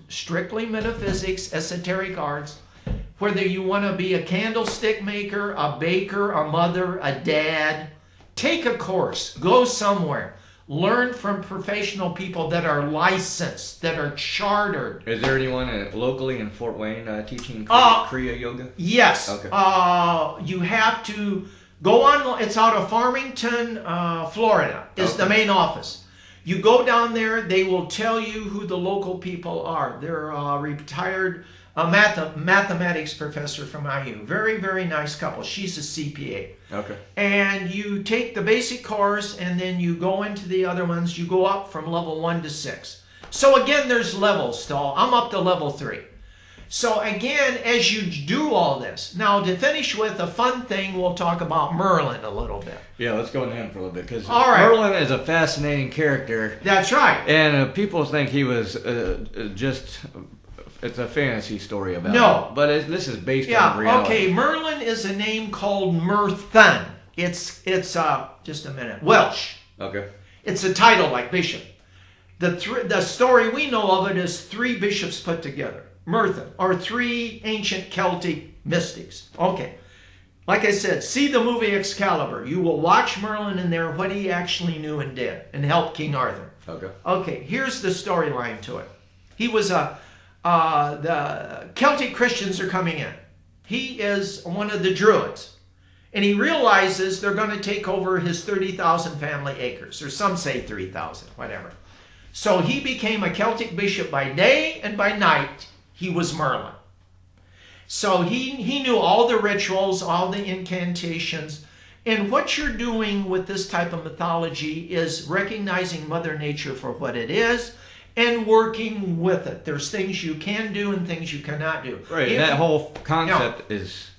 strictly metaphysics, esoteric arts. Whether you want to be a candlestick maker, a baker, a mother, a dad, take a course, go somewhere. Learn from professional people that are licensed, that are chartered. Is there anyone locally in Fort Wayne teaching Kriya Yoga? Yes. Okay. You have to go on. It's out of Farmington, Florida, is the main office. You go down there, they will tell you who the local people are. They're retired mathematics professor from IU. Very, very nice couple. She's a CPA. Okay. And you take the basic course and then you go into the other ones. You go up from level 1 to 6. So again, there's levels to all. I'm up to level 3. So again, as you do all this, now to finish with a fun thing, we'll talk about Merlin a little bit. Yeah, let's go into him for a little bit, because Merlin is a fascinating character. That's right. And people think he was just... It's a fantasy story about No. him. But this is based on reality. Okay, Merlin is a name called Merthin. It's just a minute, Welsh. Okay. It's a title like bishop. The story we know of it is 3 bishops put together. Merthin, or 3 ancient Celtic mystics. Okay. Like I said, see the movie Excalibur. You will watch Merlin in there, what he actually knew and did, and helped King Arthur. Okay. Okay, here's the storyline to it. He was the Celtic Christians are coming in. He is one of the Druids. And he realizes they're going to take over his 30,000 family acres. Or some say 3,000, whatever. So he became a Celtic bishop by day, and by night he was Merlin. So he knew all the rituals, all the incantations. And what you're doing with this type of mythology is recognizing Mother Nature for what it is and working with it. There's things you can do and things you cannot do. Right, and that whole concept is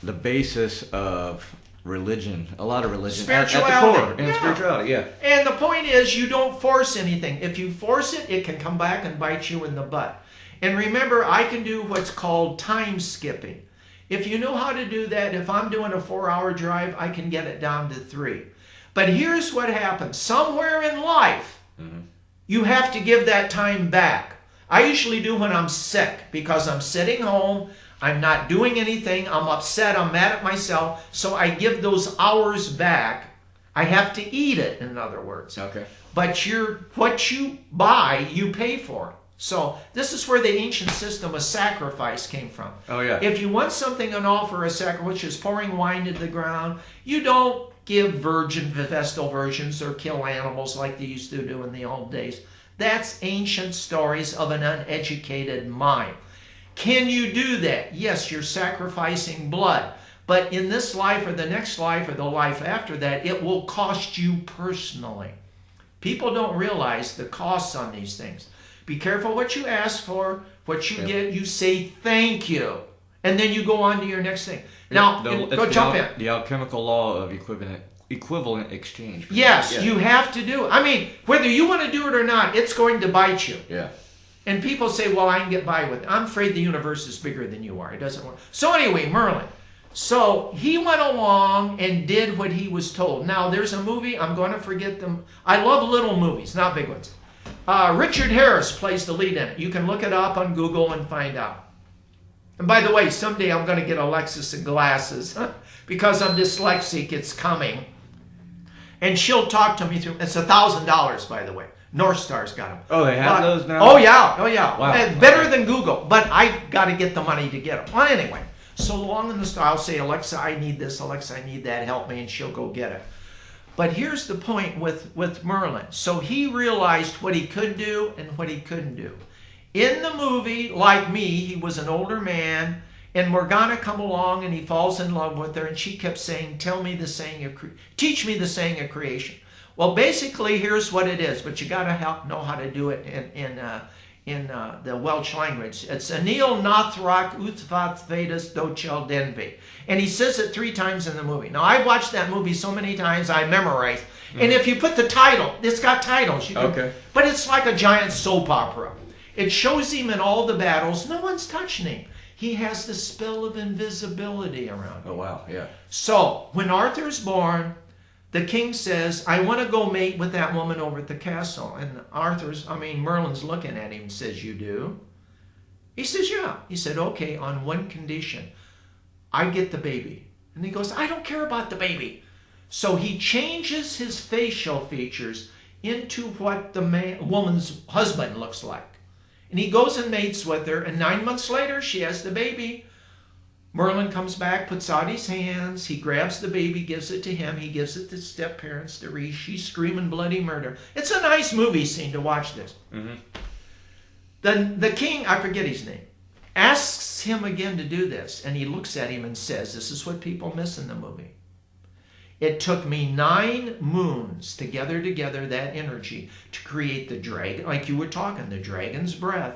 the basis of religion, a lot of religion. Spirituality. At the core, and spirituality, yeah. And the point is, you don't force anything. If you force it, it can come back and bite you in the butt. And remember, I can do what's called time skipping. If you know how to do that, if I'm doing a 4-hour drive, I can get it down to 3. But here's what happens. Somewhere in life, you have to give that time back. I usually do when I'm sick, because I'm sitting home, I'm not doing anything, I'm upset, I'm mad at myself, so I give those hours back. I have to eat it, in other words. Okay. But what you buy, you pay for. So this is where the ancient system of sacrifice came from. Oh, yeah. If you want something and offer a sacrifice, which is pouring wine into the ground, you don't give Vestal virgins or kill animals like they used to do in the old days. That's ancient stories of an uneducated mind. Can you do that? Yes, you're sacrificing blood. But in this life or the next life or the life after that, it will cost you personally. People don't realize the costs on these things. Be careful what you ask for, what you get. You say thank you, and then you go on to your next thing. Now, go jump in. The alchemical law of equivalent exchange. Yes, you have to do it. I mean, whether you want to do it or not, it's going to bite you. Yeah. And people say, well, I can get by with it. I'm afraid the universe is bigger than you are. It doesn't work. So anyway, Merlin. So he went along and did what he was told. Now, there's a movie. I'm going to forget them. I love little movies, not big ones. Richard Harris plays the lead in it. You can look it up on Google and find out. And by the way, someday I'm going to get Alexis and glasses because I'm dyslexic. It's coming. And she'll talk to me through. It's $1,000, by the way. North Star's got them. Oh, they have those now? Oh, yeah. Oh, yeah. Wow. Better than Google. But I've got to get the money to get them. Well, anyway. So long in the story, I'll say, Alexa, I need this. Alexa, I need that. Help me. And she'll go get it. But here's the point with Merlin. So he realized what he could do and what he couldn't do. In the movie, like me, he was an older man, and Morgana come along and he falls in love with her, and she kept saying, teach me the saying of creation. Well, basically, here's what it is, but you got to know how to do it in the Welsh language. It's Anil Nathrak Uthvat Vedas Dochel Denvi. And he says it 3 times in the movie. Now, I've watched that movie so many times, I memorized. And if you put the title, it's got titles. You can, Okay. But it's like a giant soap opera. It shows him in all the battles. No one's touching him. He has the spell of invisibility around him. Oh, wow. Yeah. So, when Arthur's born, the king says, I want to go mate with that woman over at the castle. And Merlin's looking at him and says, you do? He says, yeah. He said, okay, on one condition. I get the baby. And he goes, I don't care about the baby. So he changes his facial features into what the woman's husband looks like. And he goes and mates with her, and 9 months later, she has the baby. Merlin comes back, puts out his hands, he grabs the baby, gives it to him, he gives it to step-parents to read. She's screaming bloody murder. It's a nice movie scene to watch this. Mm-hmm. Then the king, I forget his name, asks him again to do this, and he looks at him and says, this is what people miss in the movie. It took me 9 moons to gather together that energy to create the dragon, like you were talking, the dragon's breath,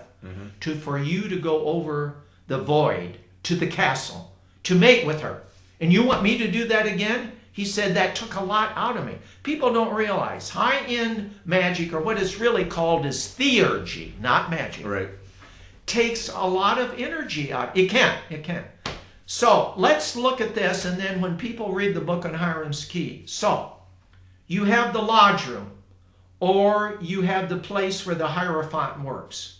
for you to go over the void to the castle, to mate with her. And you want me to do that again? He said that took a lot out of me. People don't realize high-end magic, or what is really called is theurgy, not magic, Right. takes a lot of energy out. It can. So let's look at this, and then when people read the book on Hiram's Key. So you have the lodge room, or you have the place where the Hierophant works.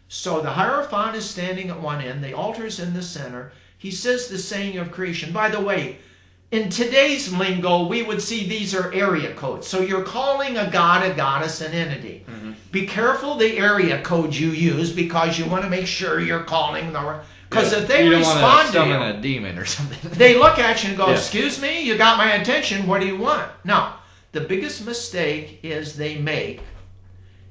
So the Hierophant is standing at one end, the altar's in the center. He says the saying of creation. By the way, in today's lingo, we would see these are area codes. So you're calling a god, a goddess, an entity. Be careful the area code you use, because you want to make sure you're calling the... Because if they respond to you, a demon or something. they look at you and go, excuse me, you got my attention, what do you want? Now, the biggest mistake they make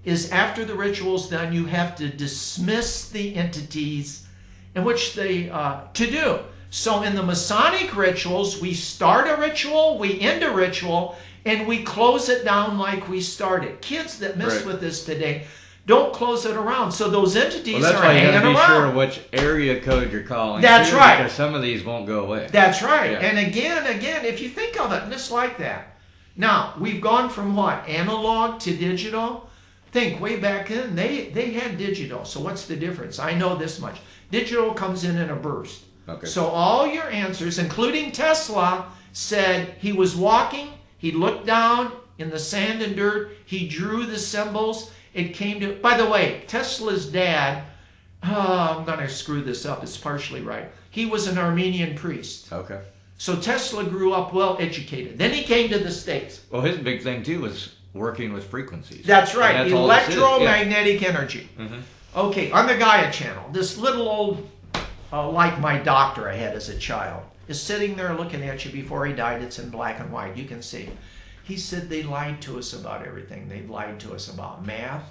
is after the ritual's done, you have to dismiss the entities in which they, to do. So in the Masonic rituals, we start a ritual, we end a ritual, and we close it down like we started. Kids that mess with this today, don't close it around. So those entities are hanging around. That's why you got to be sure which area code you're calling. That's right. Because some of these won't go away. That's right. Yeah. And again, if you think of it just like that. Now, we've gone from what? Analog to digital? Think, way back then, they had digital. So what's the difference? I know this much. Digital comes in a burst. Okay. So all your answers, including Tesla, said he was walking, he looked down in the sand and dirt, he drew the symbols. It came to, by the way, Tesla's dad, I'm going to screw this up, it's partially right. He was an Armenian priest. Okay. So Tesla grew up well educated. Then he came to the States. Well, his big thing, too, was working with frequencies. That's right, that's electromagnetic energy. Okay, on the Gaia channel, this little old, like my doctor I had as a child, is sitting there looking at you before he died. It's in black and white. You can see. He said they lied to us about everything. They've lied to us about math.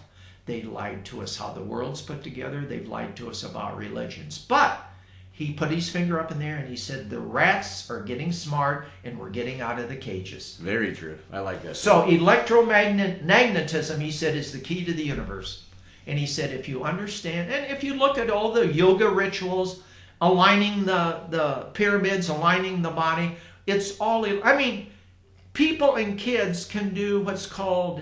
They lied to us how the world's put together. They've lied to us about religions. But he put his finger up in there and he said the rats are getting smart and we're getting out of the cages. Very true. I like that. So electromagnetism, he said, is the key to the universe. And he said if you understand, and if you look at all the yoga rituals, aligning the pyramids, aligning the body, it's all, I mean, people and kids can do what's called,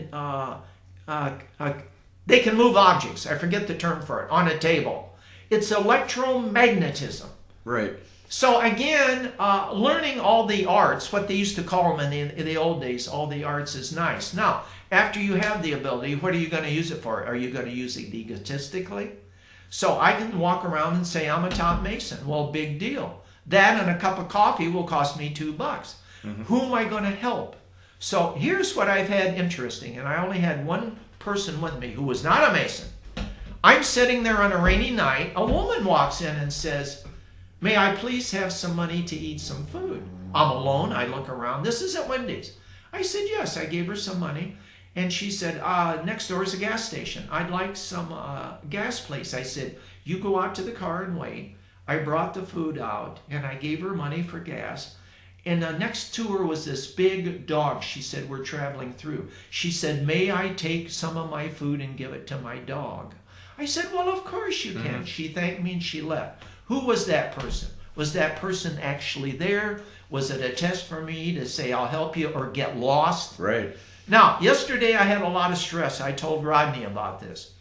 they can move objects. I forget the term for it, on a table. It's electromagnetism. Right. So again, learning all the arts, what they used to call them in the old days, all the arts is nice. Now, after you have the ability, what are you going to use it for? Are you going to use it egotistically? So I can walk around and say I'm a top Mason. Well, big deal. That and a cup of coffee will cost me $2. Who am I going to help? So here's what I've had interesting, and I only had one person with me who was not a Mason. I'm sitting there on a rainy night. A woman walks in and says, may I please have some money to eat some food? I'm alone. I look around. This is at Wendy's. I said, yes. I gave her some money. And she said, next door is a gas station. I'd like some gas, please. I said, you go out to the car and wait. I brought the food out, and I gave her money for gas. And next to her was this big dog. She said, we're traveling through. She said, may I take some of my food and give it to my dog? I said, well, of course you can. She thanked me and she left. Who was that person? Was that person actually there? Was it a test for me to say, I'll help you, or get lost? Right. Now, yesterday I had a lot of stress. I told Rodney about this.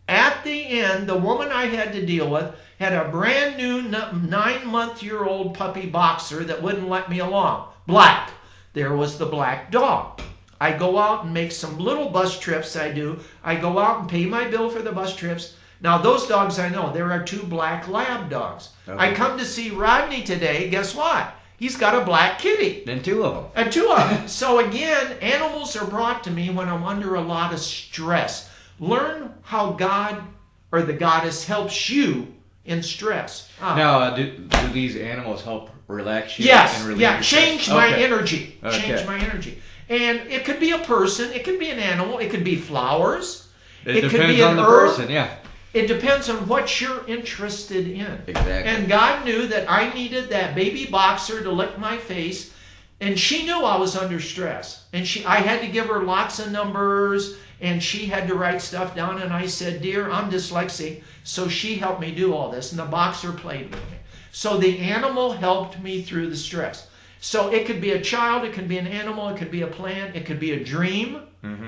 At the end, the woman I had to deal with had a brand new 9-month-old puppy boxer that wouldn't let me along. Black. There was the black dog. I go out and make some little bus trips I do. I go out and pay my bill for the bus trips. Now, those dogs I know. There are 2 black lab dogs. Okay. I come to see Rodney today. Guess what? He's got a black kitty. And 2 of them. And 2 of them. So again, animals are brought to me when I'm under a lot of stress. Learn how God or the goddess helps you in stress. Now, do these animals help relax you? Yes. And Yeah. Change my energy. Okay. Change my energy. And it could be a person. It could be an animal. It could be flowers. It could be an herb. Person, yeah. It depends on what you're interested in. Exactly. And God knew that I needed that baby boxer to lick my face. And she knew I was under stress. And I had to give her lots of numbers. And she had to write stuff down. And I said, dear, I'm dyslexic. So she helped me do all this. And the boxer played with me. So the animal helped me through the stress. So it could be a child. It could be an animal. It could be a plant. It could be a dream.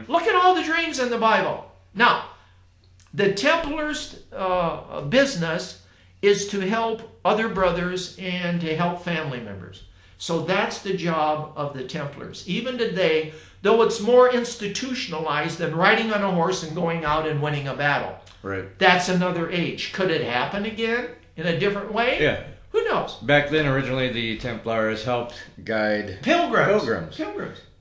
Look at all the dreams in the Bible. Now, the Templars' business is to help other brothers and to help family members. So that's the job of the Templars. Even today, though it's more institutionalized than riding on a horse and going out and winning a battle. Right. That's another age. Could it happen again in a different way? Yeah. Who knows? Back then, originally, the Templars helped guide Pilgrims.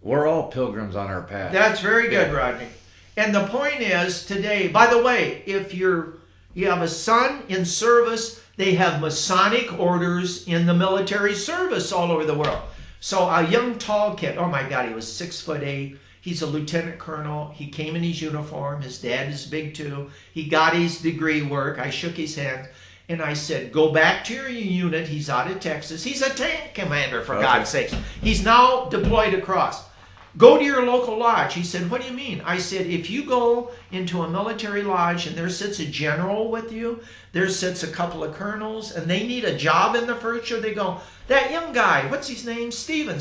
We're all pilgrims on our path. That's very good, Rodney. And the point is today, by the way, if you have a son in service, they have Masonic orders in the military service all over the world. So a young tall kid, oh my God, he was 6'8". He's a lieutenant colonel. He came in his uniform. His dad is big too. He got his degree work. I shook his hand and I said, go back to your unit. He's out of Texas. He's a tank commander, for God's sakes. He's now deployed across. Go to your local lodge. He said, what do you mean? I said, if you go into a military lodge and there sits a general with you, there sits a couple of colonels, and they need a job in the future, they go, that young guy, what's his name? Steven,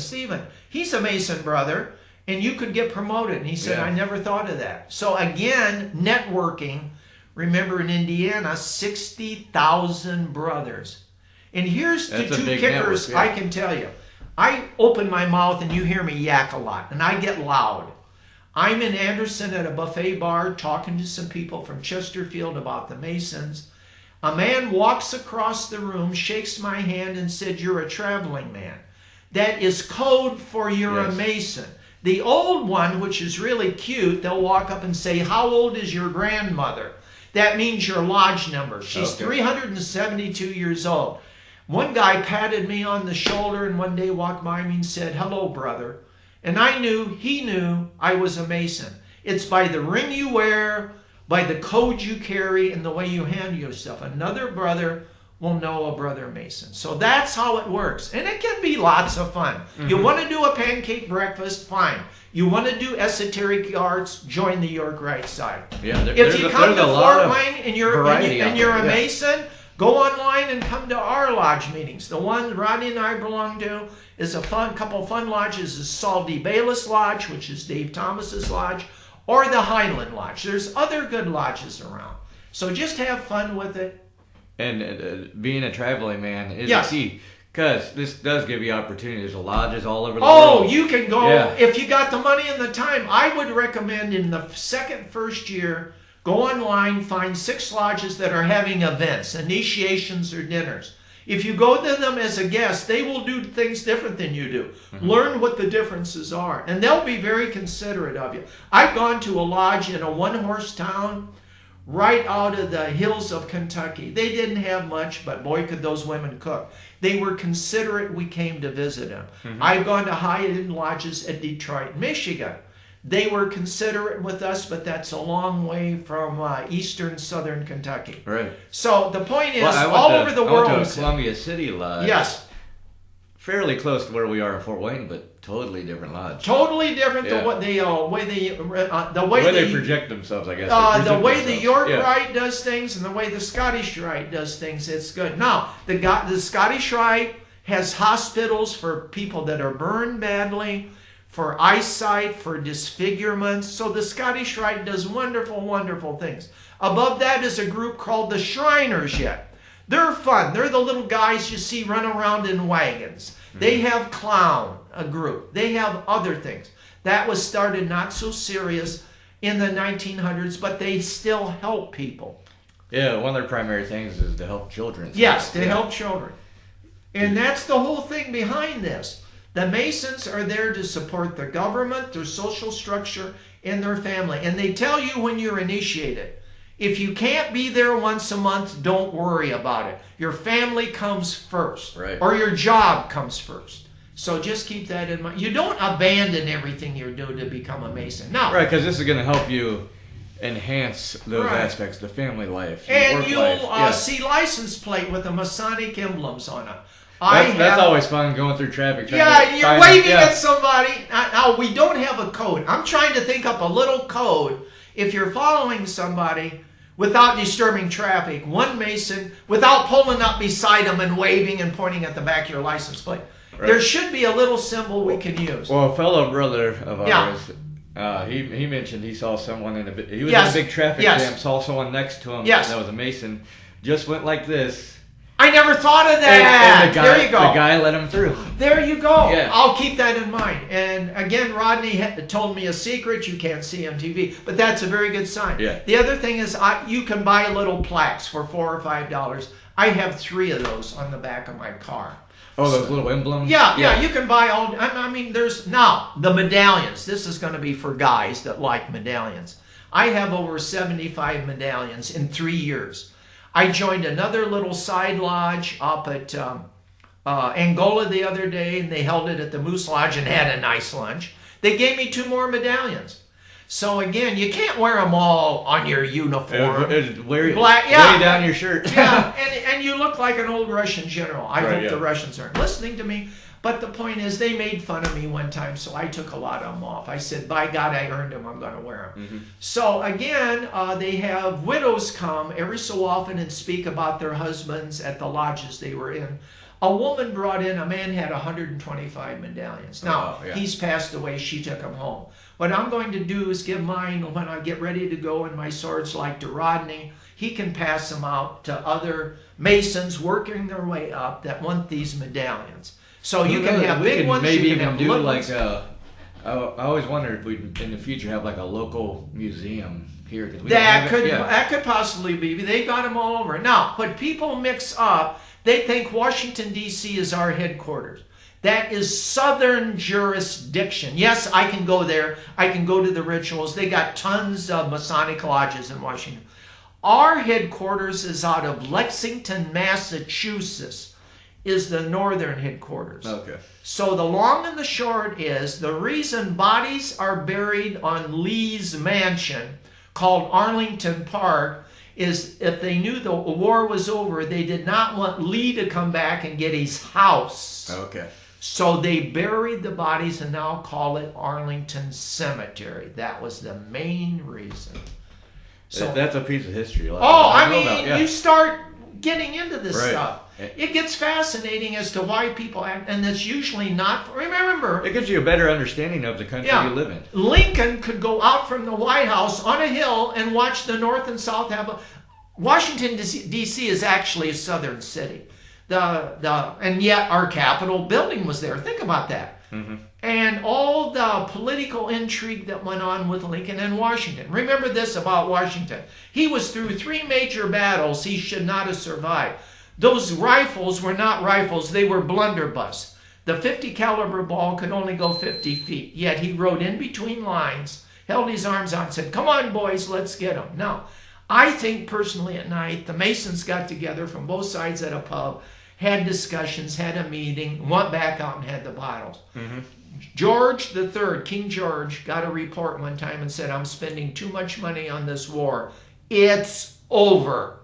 he's a Mason brother, and you could get promoted. And he said, I never thought of that. So again, networking. Remember in Indiana, 60,000 brothers. And here's the 2 kickers I can tell you. I open my mouth and you hear me yak a lot, and I get loud. I'm in Anderson at a buffet bar talking to some people from Chesterfield about the Masons. A man walks across the room, shakes my hand, and said, you're a traveling man. That is code for you're a Mason. The old one, which is really cute, they'll walk up and say, how old is your grandmother? That means your lodge number. She's 372 years old. One guy patted me on the shoulder and one day walked by me and said, hello, brother. And I knew he knew I was a Mason. It's by the ring you wear, by the code you carry, and the way you handle yourself. Another brother will know a brother Mason. So that's how it works. And it can be lots of fun. You want to do a pancake breakfast? Fine. You want to do esoteric arts? Join the York Right Side. Yeah, if you come to Fort Wayne and you're a Mason, go online and come to our lodge meetings. The one Rodney and I belong to is a couple fun lodges. Is Saul D. Bayless Lodge, which is Dave Thomas's lodge, or the Highland Lodge. There's other good lodges around. So just have fun with it. And being a traveling man is a key. Because this does give you opportunities. There's lodges all over the world. Oh, you can go. If you got the money and the time, I would recommend in the first year, go online, find 6 lodges that are having events, initiations or dinners. If you go to them as a guest, they will do things different than you do. Learn what the differences are. And they'll be very considerate of you. I've gone to a lodge in a one-horse town right out of the hills of Kentucky. They didn't have much, but boy, could those women cook. They were considerate. We came to visit them. I've gone to high-end lodges at Detroit, Michigan. They were considerate with us, but that's a long way from eastern, southern Kentucky. Right. So the point is, all over the world. I went to a Columbia City lodge. Yes. Fairly close to where we are in Fort Wayne, but totally different lodge. Totally different. Yeah. The way they project themselves, I guess. The way the themselves. York Rite does things and the way the Scottish Rite does things, it's good. Now, the Scottish Rite has hospitals for people that are burned badly, for eyesight, for disfigurements. So the Scottish Rite does wonderful, wonderful things. Above that is a group called the Shriners yet. They're fun. They're the little guys you see run around in wagons. They have clown, a group. They have other things. That was started not so serious in the 1900s, but they still help people. Yeah, one of their primary things is to help children. Yes, to help children. And that's the whole thing behind this. The Masons are there to support the government, their social structure, and their family. And they tell you when you're initiated, if you can't be there once a month, don't worry about it. Your family comes first, right, or your job comes first. So just keep that in mind. You don't abandon everything you're doing to become a Mason. No. Right, because this is going to help you enhance those aspects, the family life, and work you'll life. see license plate with the Masonic emblems on it. That's always fun, going through traffic. You're waving at somebody. Now, we don't have a code. I'm trying to think up a little code. If you're following somebody without disturbing traffic, one Mason, without pulling up beside them and waving and pointing at the back of your license plate, there should be a little symbol we can use. Well, a fellow brother of ours, he mentioned he saw someone in a big traffic jam, saw someone next to him that was a Mason, just went like this. I never thought of that. And there you go. The guy let him through. There you go. Yeah. I'll keep that in mind. And again, Rodney told me a secret you can't see on TV, but that's a very good sign. Yeah. The other thing is you can buy little plaques for $4 or $5. I have 3 of those on the back of my car. Oh, those little emblems? Yeah, you can buy all. I mean, there's now the medallions. This is going to be for guys that like medallions. I have over 75 medallions in 3 years. I joined another little side lodge up at Angola the other day, and they held it at the Moose Lodge and had a nice lunch. They gave me 2 more medallions. So again, you can't wear them all on your uniform. Wear Black, down your shirt. Yeah, and you look like an old Russian general. I hope the Russians aren't listening to me. But the point is, they made fun of me one time, so I took a lot of them off. I said, by God, I earned them. I'm going to wear them. Mm-hmm. So again, they have widows come every so often and speak about their husbands at the lodges they were in. A woman brought in, a man had 125 medallions. Now, he's passed away. She took them home. What I'm going to do is give mine when I get ready to go, and my sword's like to Rodney. He can pass them out to other Masons working their way up that want these medallions. So you can have big ones, maybe you can have do little like ones. I always wondered if we'd in the future have like a local museum here. That could possibly be. They got them all over. Now, what people mix up, they think Washington, D.C. is our headquarters. That is Southern jurisdiction. Yes, I can go there. I can go to the rituals. They got tons of Masonic lodges in Washington. Our headquarters is out of Lexington, Massachusetts, is the northern headquarters. Okay. So the long and the short is, the reason bodies are buried on Lee's mansion, called Arlington Park, is if they knew the war was over, they did not want Lee to come back and get his house. Okay. So they buried the bodies and now call it Arlington Cemetery. That was the main reason. So that's a piece of history. You start getting into this stuff. It gets fascinating as to why people act, and it's usually not. Remember, it gives you a better understanding of the country you live in. Lincoln could go out from the White House on a hill and watch the North and South have a. Washington D.C. is actually a southern city, and yet our Capitol building was there. Think about that. Mm-hmm. And all the political intrigue that went on with Lincoln and Washington. Remember this about Washington. He was through 3 major battles he should not have survived. Those rifles were not rifles, they were blunderbuss. The 50 caliber ball could only go 50 feet, yet he rode in between lines, held his arms out and said, "Come on, boys, let's get them." Now, I think personally at night, the Masons got together from both sides at a pub, had discussions, had a meeting, went back out and had the bottles. Mm-hmm. George III, King George, got a report one time and said, "I'm spending too much money on this war. It's over."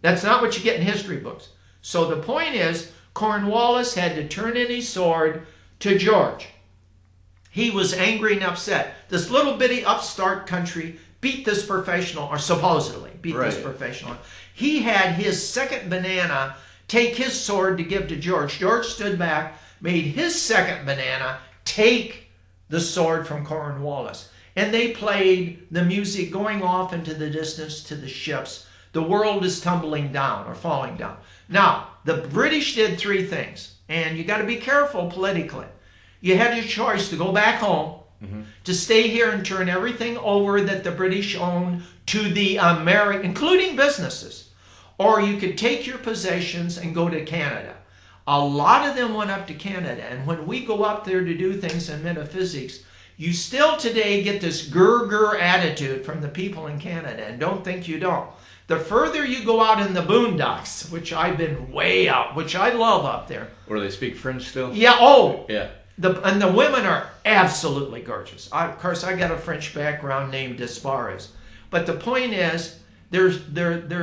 That's not what you get in history books. So the point is, Cornwallis had to turn in his sword to George. He was angry and upset. This little bitty upstart country beat this professional, or supposedly beat this professional. He had his second banana take his sword to give to George. George stood back, made his second banana take the sword from Cornwallis. And they played the music going off into the distance to the ships. The world is tumbling down or falling down. Now, the British did three things. And you got to be careful politically. You had your choice to go back home, to stay here and turn everything over that the British owned to the American, including businesses. Or you could take your possessions and go to Canada. A lot of them went up to Canada. And when we go up there to do things in metaphysics, you still today get this grr attitude from the people in Canada. And don't think you don't. The further you go out in the boondocks, which I've been way out, which I love up there. Where they speak French still? Yeah, oh. Yeah. And the women are absolutely gorgeous. Of course, I got a French background named Despares. But the point is, there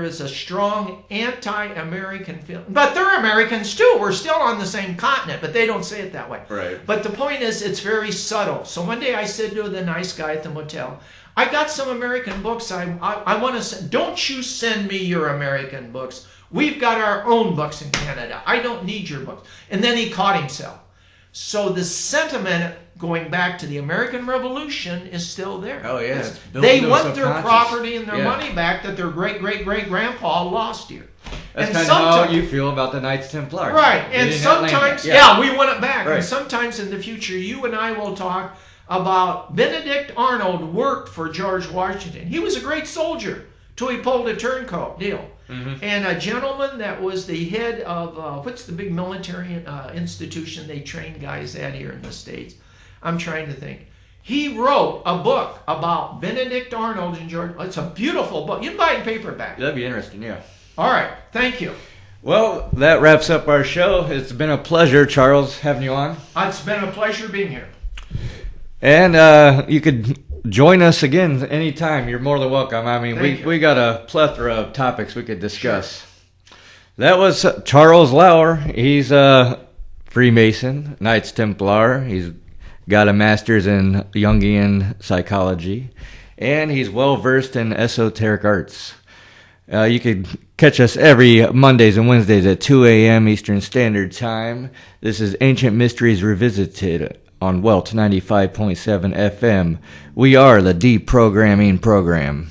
is a strong anti-American feeling. But they're Americans too. We're still on the same continent, but they don't say it that way. Right. But the point is, it's very subtle. So one day I said to the nice guy at the motel, I got some American books. I want to send. Don't you send me your American books. We've got our own books in Canada. I don't need your books. And then he caught himself. So the sentiment going back to the American Revolution is still there. Oh, yeah. They want their property and their money back that their great-great-great-grandpa lost here. That's kind of how you feel about the Knights Templar. Right. And sometimes, we want it back. Right. And sometimes in the future, you and I will talk about Benedict Arnold worked for George Washington. He was a great soldier till he pulled a turncoat deal. And a gentleman that was the head of, what's the big military institution they train guys at here in the States? I'm trying to think. He wrote a book about Benedict Arnold and George. It's a beautiful book. You can buy it in paperback. That'd be interesting, yeah. All right. Thank you. Well, that wraps up our show. It's been a pleasure, Charles, having you on. It's been a pleasure being here. And you could join us again anytime. You're more than welcome. I mean, we got a plethora of topics we could discuss. Sure. That was Charles Lauer. He's a Freemason, Knights Templar. He's got a master's in Jungian psychology, and he's well-versed in esoteric arts. You could catch us every Mondays and Wednesdays at 2 a.m. Eastern Standard Time. This is Ancient Mysteries Revisited on WELT 95.7 FM. We are the Deprogramming Program.